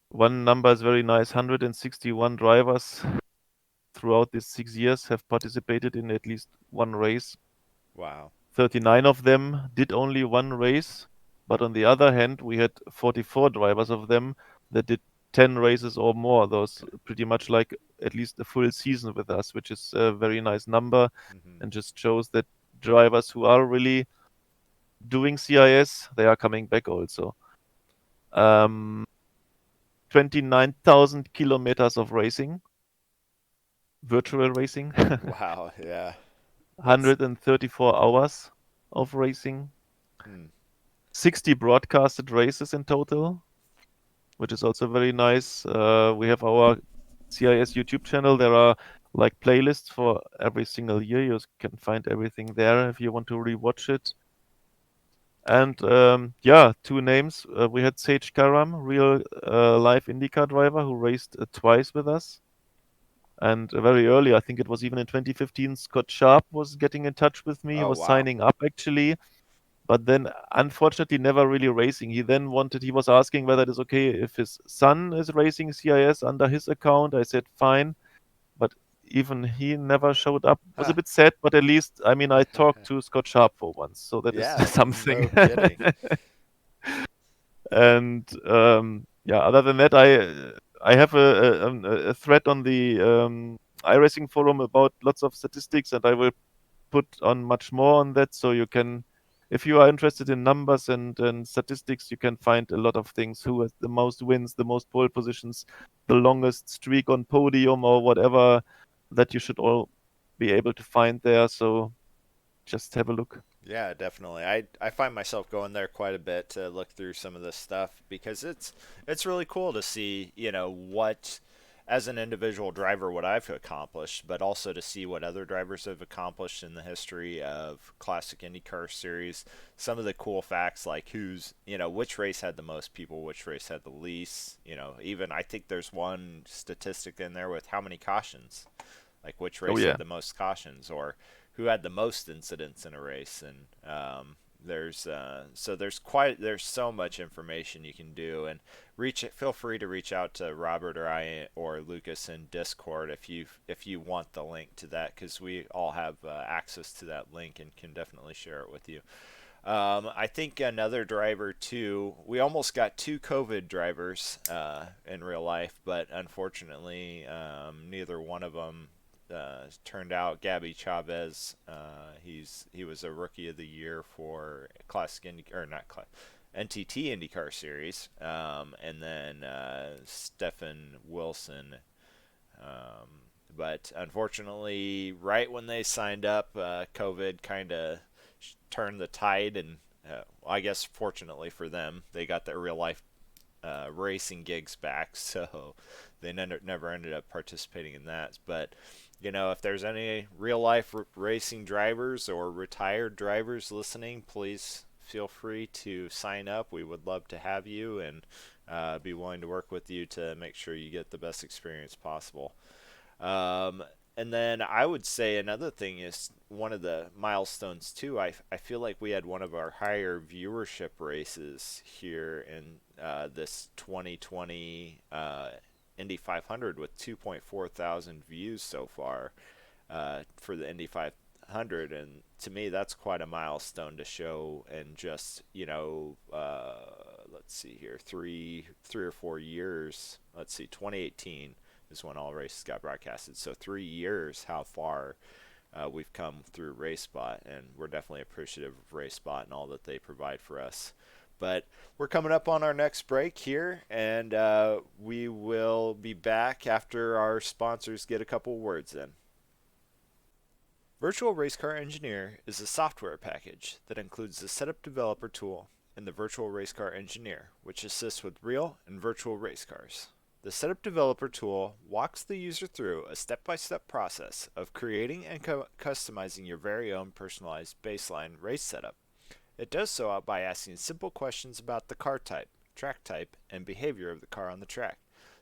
one number is very nice. 161 drivers throughout these 6 years have participated in at least one race. Wow. 39 of them did only one race, but on the other hand, we had 44 drivers of them that did 10 races or more. Those pretty much like at least a full season with us, which is a very nice number Hmm. and just shows that drivers who are really doing CIS, they are coming back also. Um, 29,000 kilometers of racing, virtual racing, Wow. Yeah. That's 134 hours of racing, hmm. 60 broadcasted races in total, which is also very nice. We have our CIS YouTube channel. There are like playlists for every single year. You can find everything there if you want to rewatch it. And yeah, two names. We had Sage Karam, real live IndyCar driver who raced twice with us. And very early, I think it was even in 2015, Scott Sharp was getting in touch with me. He Oh was wow. signing up actually, but then unfortunately never really racing. He was asking whether it is okay if his son is racing CIS under his account. I said fine, but even he never showed up. It was a Huh. bit sad, but at least, I mean, I talked to Scott Sharp for once, so that is Yeah. something. No kidding. And yeah, other than that, I have a thread on the iRacing forum about lots of statistics, and I will put on much more on that. So you can, if you are interested in numbers and statistics, you can find a lot of things. Who has the most wins, the most pole positions, the longest streak on podium, or whatever that you should all be able to find there. So just have a look. Yeah, definitely. I find myself going there quite a bit to look through some of this stuff because it's really cool to see, what as an individual driver what I've accomplished, but also to see what other drivers have accomplished in the history of Classic IndyCar Series. Some of the cool facts like which race had the most people, which race had the least, even I think there's one statistic in there with how many cautions, like which Oh race yeah. had the most cautions or who had the most incidents in a race, and there's so much information you can do, and feel free to reach out to Robert or I or Lucas in Discord if you want the link to that, because we all have access to that link and can definitely share it with you. I think another driver too. We almost got two COVID drivers in real life, but unfortunately, neither one of them turned out. Gabby Chavez, he was a rookie of the year for Classic Indy or not Class, NTT IndyCar Series, and then Stefan Wilson. Um, but unfortunately, right when they signed up, COVID kind of turned the tide, and I guess fortunately for them, they got their real life racing gigs back, so they never ended up participating in that. But if there's any real life racing drivers or retired drivers listening, please feel free to sign up. We would love to have you and be willing to work with you to make sure you get the best experience possible. Um, and then I would say another thing is one of the milestones too. I feel like we had one of our higher viewership races here in this 2020 Indy 500 with 2.4 thousand views so far for the Indy 500, and to me that's quite a milestone to show, and just let's see here, 3 or 4 years. Let's see, 2018 is when all races got broadcasted. So 3 years, how far we've come through RaceSpot, and we're definitely appreciative of RaceSpot and all that they provide for us. But we're coming up on our next break here, and we will be back after our sponsors get a couple words in. Virtual RaceCar Engineer is a software package that includes the Setup Developer tool and the Virtual RaceCar Engineer, which assists with real and virtual race cars. The Setup Developer tool walks the user through a step-by-step process of creating and customizing your very own personalized baseline race setup. It does so by asking simple questions about the car type, track type, and behavior of the car on the track.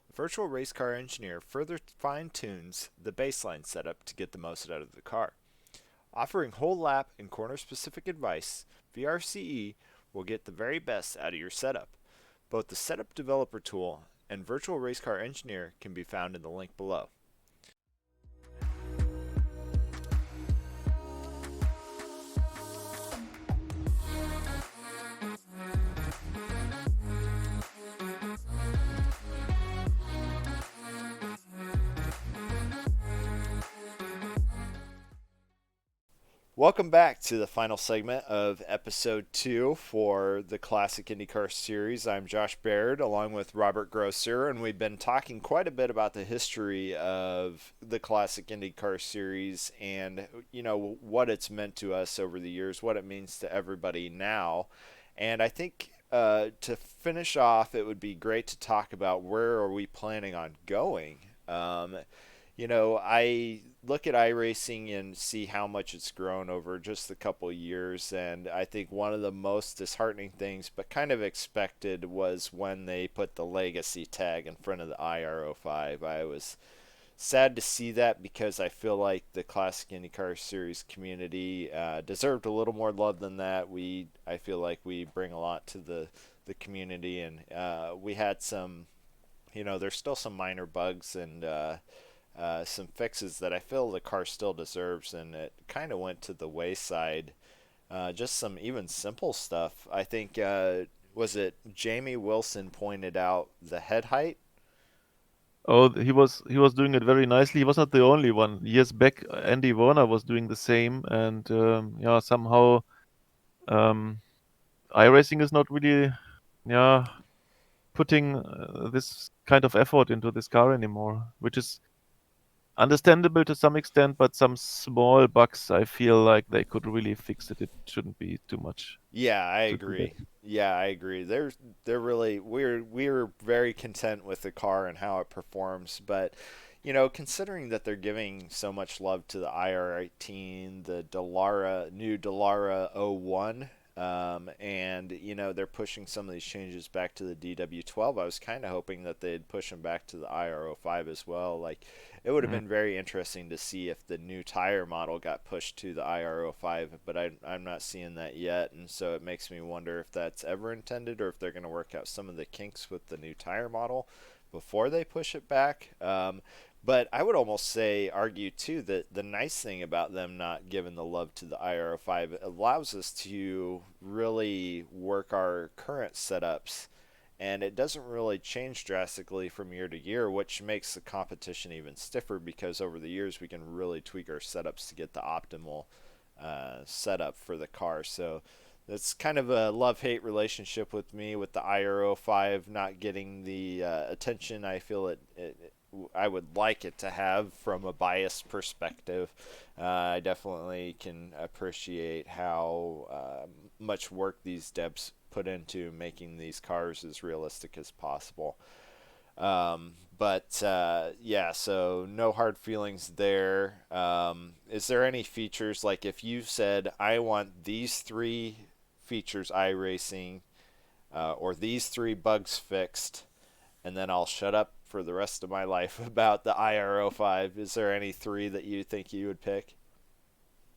The Virtual RaceCar Engineer further fine-tunes the baseline setup to get the most out of the car. Offering whole lap and corner-specific advice, VRCE will get the very best out of your setup. Both the Setup Developer tool and Virtual RaceCar Engineer can be found in the link below. Welcome back to the final segment of episode 2 for the Classic IndyCar series. I'm Josh Baird along with Robert Grosser, and we've been talking quite a bit about the history of the Classic IndyCar series and, what it's meant to us over the years, what it means to everybody now. And I think to finish off, it would be great to talk about where are we planning on going. I look at iRacing and see how much it's grown over just a couple of years, and I think one of the most disheartening things, but kind of expected, was when they put the legacy tag in front of the IR05. I was sad to see that because I feel like the Classic IndyCar Series community deserved a little more love than that. I feel like we bring a lot to the community, and we had some, there's still some minor bugs and some fixes that I feel the car still deserves, and it kind of went to the wayside. Just some even simple stuff. I think was it Jamie Wilson pointed out the head height. Oh, he was doing it very nicely. He was not the only one. Years back, Andy Warner was doing the same, and yeah, somehow um, iRacing is not really, yeah, putting this kind of effort into this car anymore, which is understandable to some extent, but some small bugs I feel like they could really fix it. It shouldn't be too much Yeah, I to do that. agree. Yeah, I agree. They're really we're very content with the car and how it performs, but considering that they're giving so much love to the IR18, the new Dallara 01, and they're pushing some of these changes back to the DW12. I was kind of hoping that they'd push them back to the IR05 as well. Like, it would have Mm. been very interesting to see if the new tire model got pushed to the IR05, but I'm not seeing that yet, and so it makes me wonder if that's ever intended or if they're going to work out some of the kinks with the new tire model before they push it back. But I would almost argue too, that the nice thing about them not giving the love to the IR05 allows us to really work our current setups, and it doesn't really change drastically from year to year, which makes the competition even stiffer because over the years we can really tweak our setups to get the optimal setup for the car. So that's kind of a love-hate relationship with me with the IR05 not getting the attention I feel I would like it to have from a biased perspective. I definitely can appreciate how much work these devs put into making these cars as realistic as possible. But yeah, so no hard feelings there. Is there any features, like if you said, I want these 3 features iRacing or these 3 bugs fixed, and then I'll shut up for the rest of my life about the IR05. Is there any 3 that you think you would pick?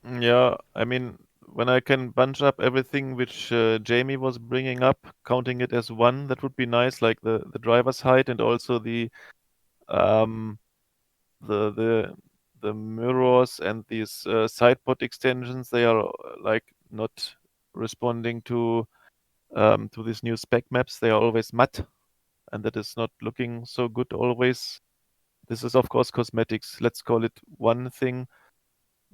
Yeah, I mean, when I can bunch up everything which Jamie was bringing up, counting it as one, that would be nice, like the driver's height and also um the the the mirrors and these side pod extensions. They are like not responding to to these new spec maps. They are always matte, and that is not looking so good always. This is, of course, cosmetics. Let's call it one thing.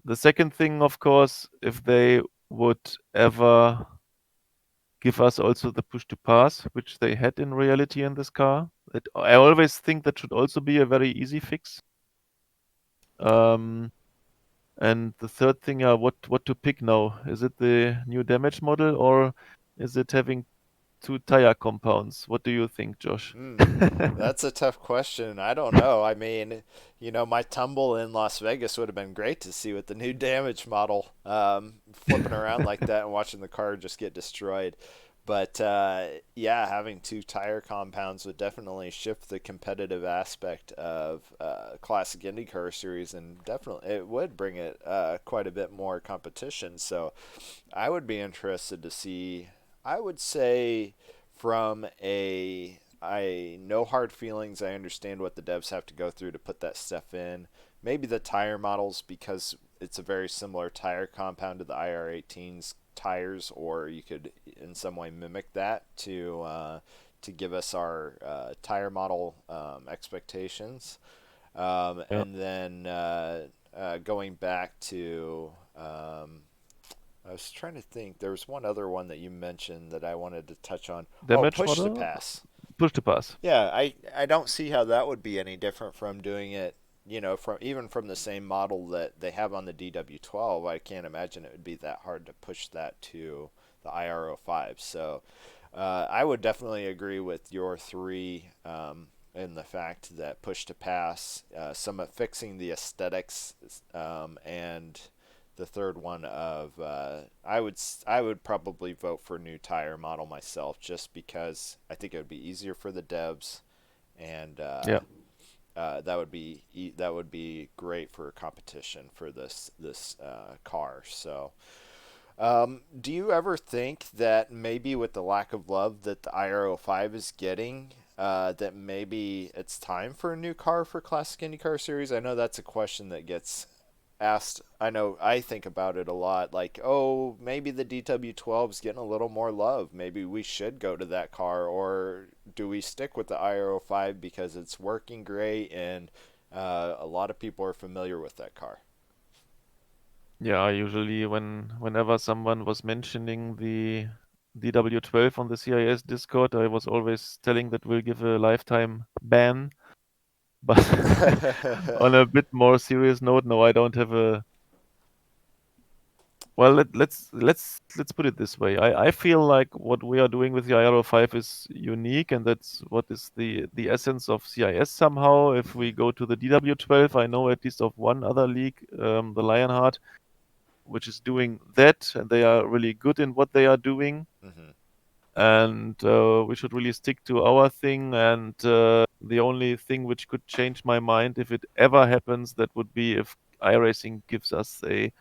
The second thing, of course, if they would ever give us also the push to pass, which they had in reality in this car, I always think that should also be a very easy fix. Um, and the third thing, what to pick now? Is it the new damage model or is it having two tire compounds? What do you think, Josh? That's a tough question. I don't know. I mean, my tumble in Las Vegas would have been great to see with the new damage model, flipping around like that and watching the car just get destroyed. But yeah, having two tire compounds would definitely shift the competitive aspect of classic IndyCar series, and definitely it would bring it quite a bit more competition. So I would be interested to see. I would say from a I no hard feelings. I understand what the devs have to go through to put that stuff in. Maybe the tire models because it's a very similar tire compound to the IR18's tires, or you could in some way mimic that to give us our tire model expectations. Yeah. And then going back to I was trying to think. There was one other one that you mentioned that I wanted to touch on. Oh, Damage push to model, pass. push to pass. Yeah, I don't see how that would be any different from doing it, from even from the same model that they have on the DW12. I can't imagine it would be that hard to push that to the IR05. So I would definitely agree with your three in the fact that push to pass, some of fixing the aesthetics, and the third one of I would probably vote for new tire model myself just because I think it would be easier for the devs and Yeah. that would be great for competition for this car. So do you ever think that maybe with the lack of love that the IRO5 is getting, that maybe it's time for a new car for Classic IndyCar Series? I know that's a question that gets asked. I know I think about it a lot. Like, oh, maybe the DW12 is getting a little more love. Maybe we should go to that car, or do we stick with the IRO5 because it's working great and a lot of people are familiar with that car? Yeah, usually whenever someone was mentioning the DW12 on the CIS Discord, I was always telling that we'll give a lifetime ban. But on a bit more serious note, no, I don't have a. Well, let's put it this way. I feel like what we are doing with the IRO 5 is unique, and that's what is the essence of CIS somehow. If we Hmm. go to the DW12, I know at least of one other league, the Lionheart, which is doing that, and they are really good in what they are doing. Hmm. And we should really stick to our thing. And the only thing which could change my mind, if it ever happens, that would be if iRacing gives us a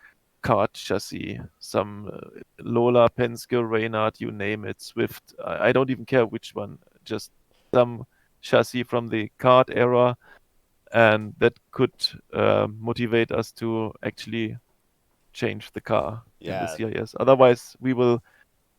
kart chassis, some Lola, Penske, Reynard, you name it, Swift. I don't even care which one, just some chassis from the kart era, and that could motivate us to actually change the car in the Yeah, CIS. Otherwise, we will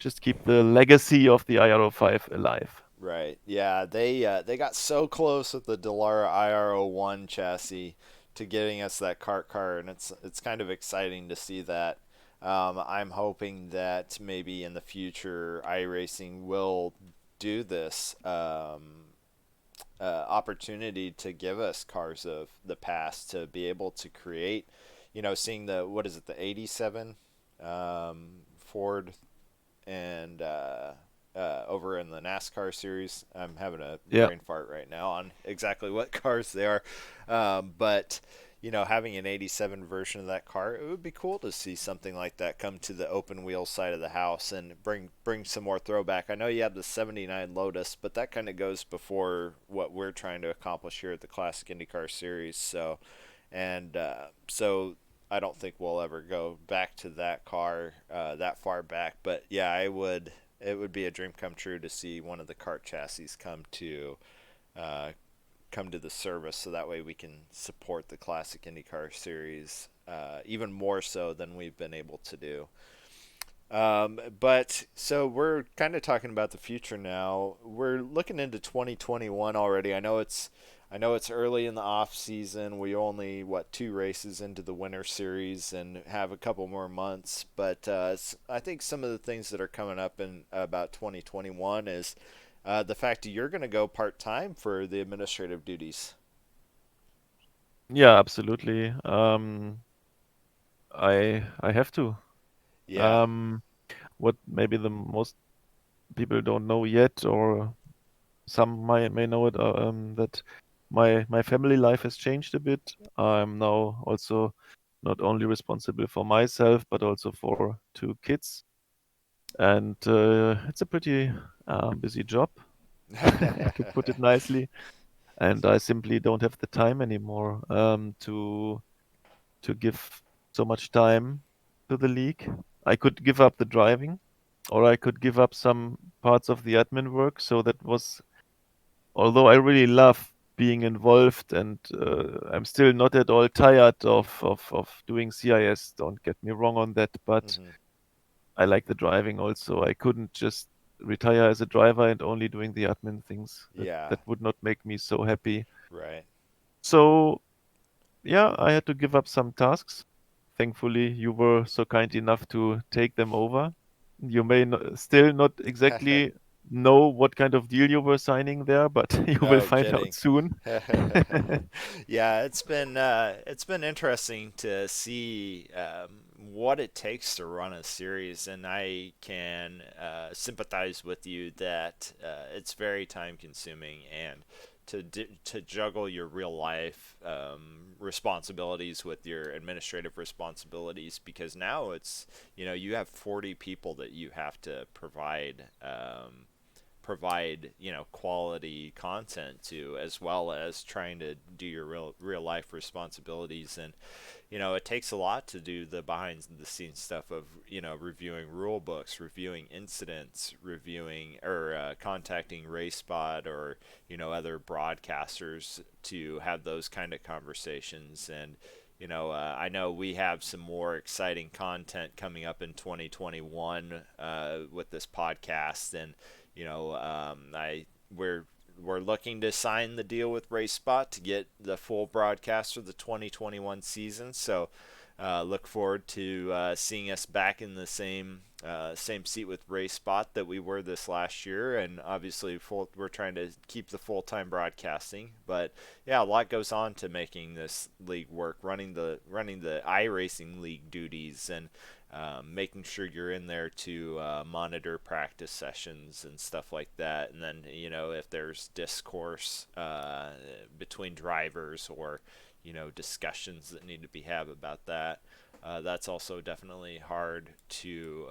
just keep the legacy of the IRO5 alive. right. Yeah, they got so close with the Delara IRO1 chassis to getting us that kart car, and it's kind of exciting to see that. I'm hoping that maybe in the future iRacing will do this opportunity to give us cars of the past to be able to create, seeing the what is it, the '87 Ford and over in the NASCAR series. I'm having a Yeah, brain fart right now on exactly what cars they are. But having an '87 version of that car, it would be cool to see something like that come to the open wheel side of the house and bring some more throwback. I know you have the '79 Lotus, but that kind of goes before what we're trying to accomplish here at the Classic IndyCar Series. So I don't think we'll ever go back to that car that far back. But yeah, I would. It would be a dream come true to see one of the kart chassis uh, come to the service, so that way we can support the Classic IndyCar Series even more so than we've been able to do. But so we're kind of talking about the future now. We're looking into 2021 already. I know it's early in the off season. We only two races into the winter series and have a couple more months. But I think some of the things that are coming up in about 2021 is the fact that you're going to go part time for the administrative duties. Yeah, absolutely. I have to. Yeah. Um, what maybe the most people don't know yet, or some may know it, that my family life has changed a bit. I'm now also not only responsible for myself, but also for two kids, and it's a pretty busy job, to put it nicely. And I simply don't have the time anymore to give so much time to the league. I could give up the driving, or I could give up some parts of the admin work. So that was, although I really love being involved, and I'm still not at all tired of doing CIS. Don't get me wrong on that, but Hmm. I like the driving also. I couldn't just retire as a driver and only doing the admin things. That Yeah. that would not make me so happy. Right. So yeah, I had to give up some tasks. Thankfully, you were so kind enough to take them over. You may still not exactly know what kind of deal you were signing there, but you will No find out kidding. soon. Yeah, it's been interesting to see what it takes to run a series, and I can sympathize with you that it's very time consuming and to juggle your real life responsibilities with your administrative responsibilities because now it's you have 40 people that you have to provide quality content to, as well as trying to do your real life responsibilities. And it takes a lot to do the behind the scenes stuff of reviewing rule books, reviewing incidents, reviewing or contacting RaceSpot or other broadcasters to have those kind of conversations. And I know we have some more exciting content coming up in 2021 with this podcast, and I we're looking to sign the deal with RaceSpot to get the full broadcast for the 2021 season. So look forward to seeing us back in the same seat with RaceSpot that we were this last year, and obviously we're trying to keep the full time broadcasting. But yeah, a lot goes on to making this league work, running the iRacing league duties, and making sure you're in there to monitor practice sessions and stuff like that. And then, if there's discourse between drivers or, discussions that need to be had about that, that's also definitely hard to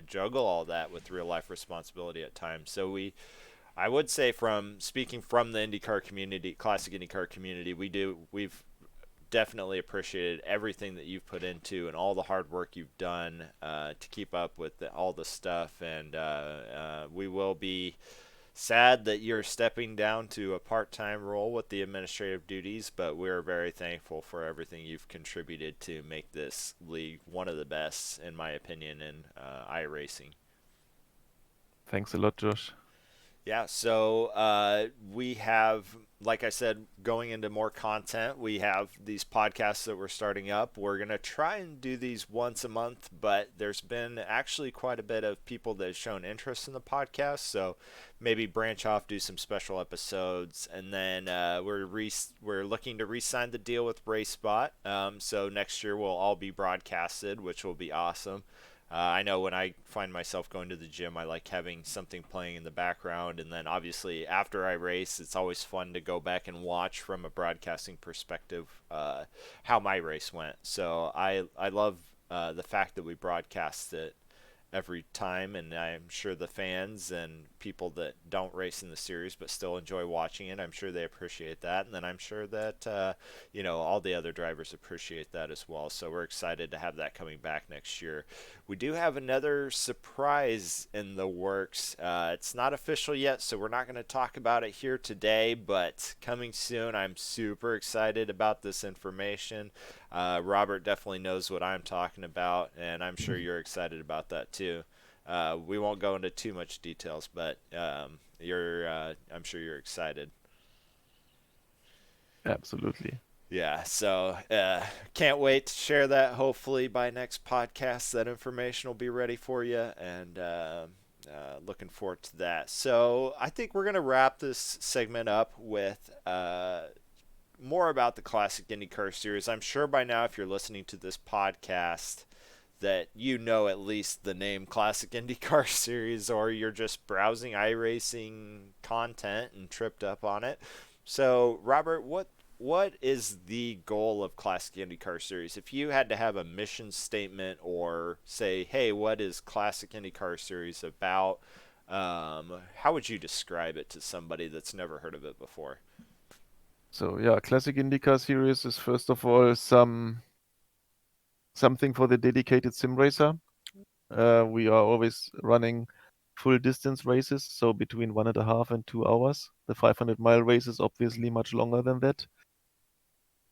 juggle all that with real life responsibility at times. So I would say, from speaking from the IndyCar community, classic IndyCar community, we've definitely appreciated everything that you've put into and all the hard work you've done to keep up with all the stuff. And we will be sad that you're stepping down to a part-time role with the administrative duties, but we're very thankful for everything you've contributed to make this league one of the best, in my opinion, in iRacing. Thanks a lot, Josh. Yeah, so we have, like I said, going into more content, we have these podcasts that we're starting up. We're going to try and do these once a month, but there's been actually quite a bit of people that have shown interest in the podcast. So maybe branch off, do some special episodes, and then we're looking to re-sign the deal with RaceSpot. So next year we'll all be broadcasted, which will be awesome. I know when I find myself going to the gym, I like having something playing in the background. And then obviously after I race, it's always fun to go back and watch from a broadcasting perspective how my race went. So I love the fact that we broadcast it every time, and I'm sure the fans and people that don't race in the series but still enjoy watching it, I'm sure they appreciate that. And then I'm sure that all the other drivers appreciate that as well. So we're excited to have that coming back next year. We do have another surprise in the works. It's not official yet, so we're not going to talk about it here today, but coming soon. I'm super excited about this information. Robert definitely knows what I'm talking about, and I'm sure you're excited about that too. too. We won't go into too much details, but I'm sure you're excited. Absolutely. Yeah, so can't wait to share that. Hopefully by next podcast, that information will be ready for you, and looking forward to that. So I think we're gonna wrap this segment up with more about the Classic IndyCar Series. I'm sure by now, if you're listening to this podcast, that you know at least the name Classic IndyCar Series, or you're just browsing iRacing content and tripped up on it. So, Robert, what is the goal of Classic IndyCar Series? If you had to have a mission statement or say, hey, what is Classic IndyCar Series about? How would you describe it to somebody that's never heard of it before? So yeah, Classic IndyCar Series is first of all something for the dedicated sim racer. We are always running full distance races, so between 1.5 and 2 hours. The 500-mile race is obviously much longer than that.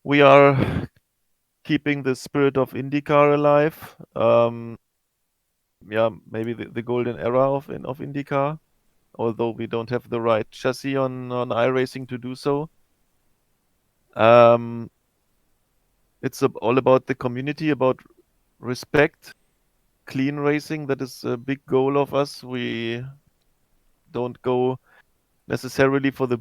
We are keeping the spirit of IndyCar alive. Yeah, maybe the golden era of IndyCar, although we don't have the right chassis on iRacing to do so. Um, it's all about the community, about respect, clean racing. That is a big goal of us. We don't go necessarily for the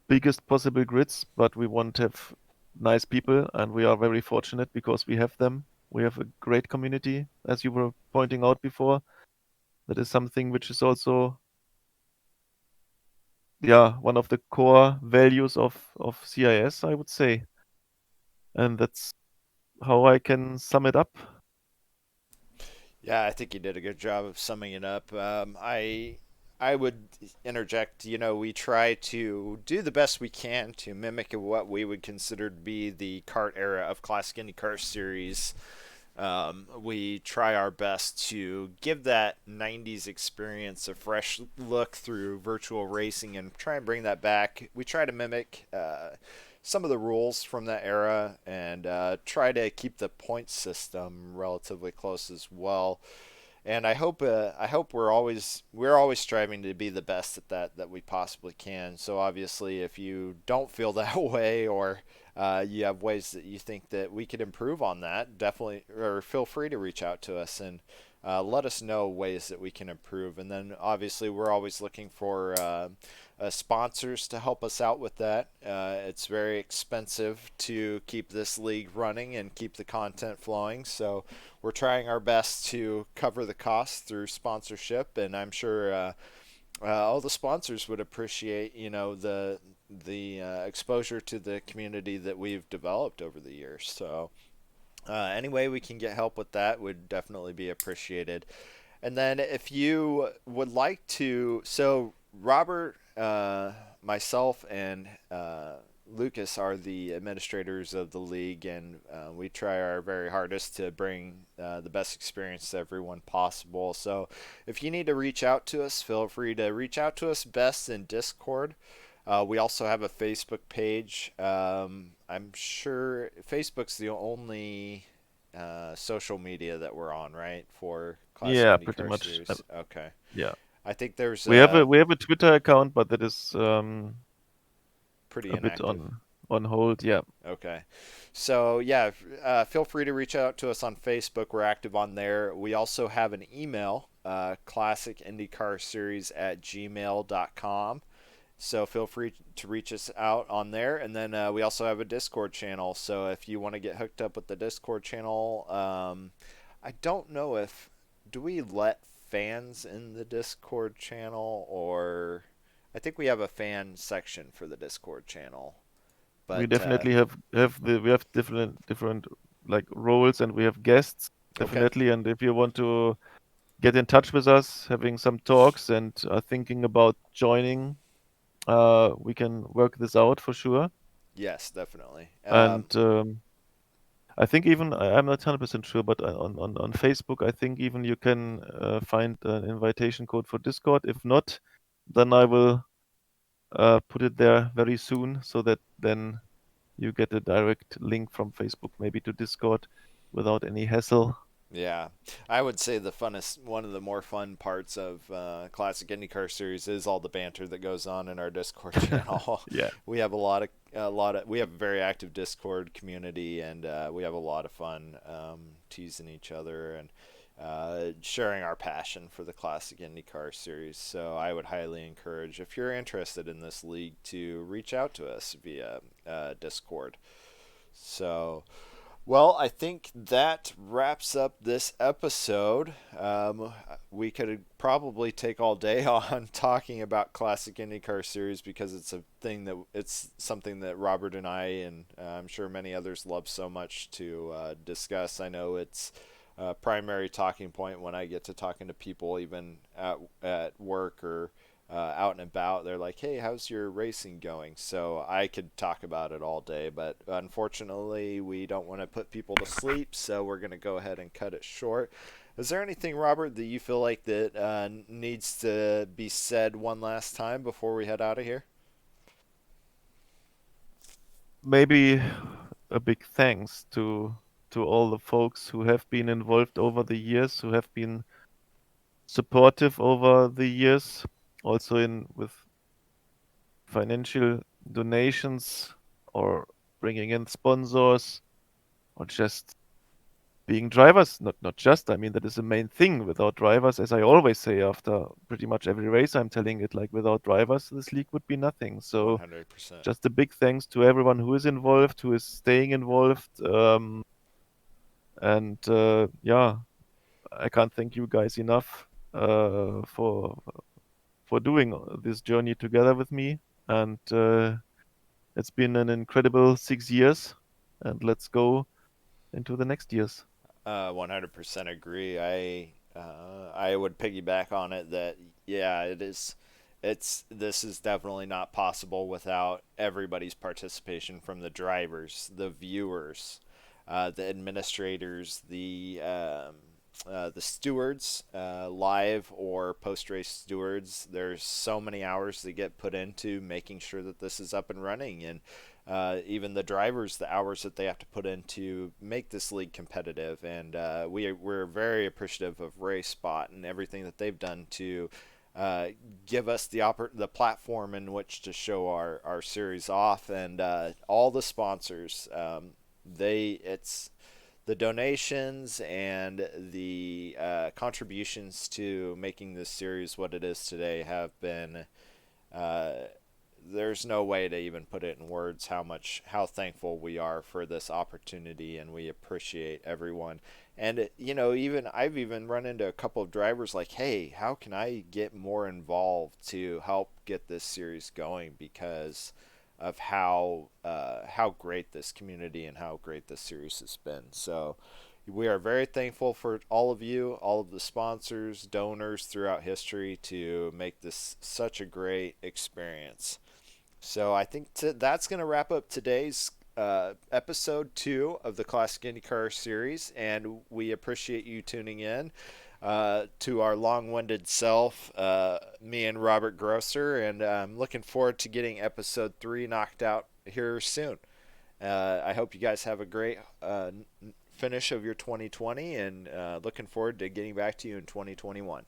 biggest possible grids, but we want to have nice people, and we are very fortunate because we have them. We have a great community, as you were pointing out before. That is something which is also, yeah, one of the core values of CIS, I would say. And that's how I can sum it up. Yeah, I think you did a good job of summing it up. I would interject. We try to do the best we can to mimic what we would consider to be the kart era of Classic IndyCar Series. We try our best to give that 90s experience a fresh look through virtual racing and try and bring that back. We try to mimic some of the rules from that era and try to keep the point system relatively close as well. And I hope we're always striving to be the best at that we possibly can. So obviously, if you don't feel that way, or you have ways that you think that we could improve on that, definitely, or feel free to reach out to us and let us know ways that we can improve. And then obviously, we're always looking for sponsors to help us out with that. It's very expensive to keep this league running and keep the content flowing. So we're trying our best to cover the costs through sponsorship, and I'm sure all the sponsors would appreciate, the exposure to the community that we've developed over the years. So any way we can get help with that would definitely be appreciated. And then if you would like to, so Robert, myself, and Lucas are the administrators of the league, and we try our very hardest to bring the best experience to everyone possible. So if you need to reach out to us, feel free to reach out to us best in Discord. We also have a Facebook page. I'm sure Facebook's the only social media that we're on, right? For Classic Yeah, pretty IndyCar much. Series. Okay. Yeah. I think there's We have a Twitter account, but that is pretty a bit inactive. on hold. Yeah. Okay. So, yeah, feel free to reach out to us on Facebook. We're active on there. We also have an email, classicindycarseries at gmail.com. So feel free to reach us out on there. And then we also have a Discord channel. So if you want to get hooked up with the Discord channel, I don't know if do we let fans in the Discord channel, or I think we have a fan section for the Discord channel. We But definitely have different like roles, and we have guests okay, definitely. And if you want to get in touch with us, having some talks, and are thinking about joining, we can work this out for sure. yes, definitely. And I think even I'm not 100% sure, but on Facebook, I think even you can find an invitation code for Discord. If not, then I will put it there very soon, so that then you get a direct link from Facebook maybe to Discord without any hassle. Yeah, I would say the funnest, one of the more fun parts of Classic IndyCar Series is all the banter that goes on in our Discord channel. Yeah. We have we have a very active Discord community, and we have a lot of fun teasing each other and sharing our passion for the Classic IndyCar Series. So I would highly encourage, if you're interested in this league, to reach out to us via Discord. So. Well, I think that wraps up this episode. We could probably take all day on talking about Classic IndyCar Series because it's something that Robert and I and I'm sure many others love so much to discuss. I know it's a primary talking point when I get to talking to people, even at work or out and about. They're like, "Hey, how's your racing going?" So I could talk about it all day, but unfortunately, we don't want to put people to sleep, so we're going to go ahead and cut it short. Is there anything, Robert, that you feel like that needs to be said one last time before we head out of here? Maybe a big thanks to all the folks who have been involved over the years, who have been supportive over the years, also in with financial donations or bringing in sponsors or just being drivers. Not just, I mean, that is the main thing. Without drivers, as I always say after pretty much every race, I'm telling it like without drivers, this league would be nothing. So 100%. just a big thanks to everyone who is involved, who is staying involved. And yeah, I can't thank you guys enough for doing this journey together with me. And it's been an incredible 6 years, and let's go into the next years. 100% agree. I would piggyback on it that yeah, it is. It's this is definitely not possible without everybody's participation from the drivers, the viewers, the administrators, the stewards, live or post race stewards. There's so many hours that get put into making sure that this is up and running, and even the drivers, the hours that they have to put in to make this league competitive. And we're very appreciative of Race Spot and everything that they've done to give us the platform in which to show our series off, and all the sponsors. It's the donations and the contributions to making this series what it is today have been uh, there's no way to even put it in words how thankful we are for this opportunity, and we appreciate everyone. And even I've even run into a couple of drivers like, hey, how can I get more involved to help get this series going, because of how great this community and how great this series has been. So we are very thankful for all of you, all of the sponsors, donors throughout history to make this such a great experience. So I think that's going to wrap up today's episode 2 of the Classic IndyCar series, and we appreciate you tuning in to our long-winded self, me and Robert Grosser, and I'm looking forward to getting episode 3 knocked out here soon. I hope you guys have a great finish of your 2020, and looking forward to getting back to you in 2021.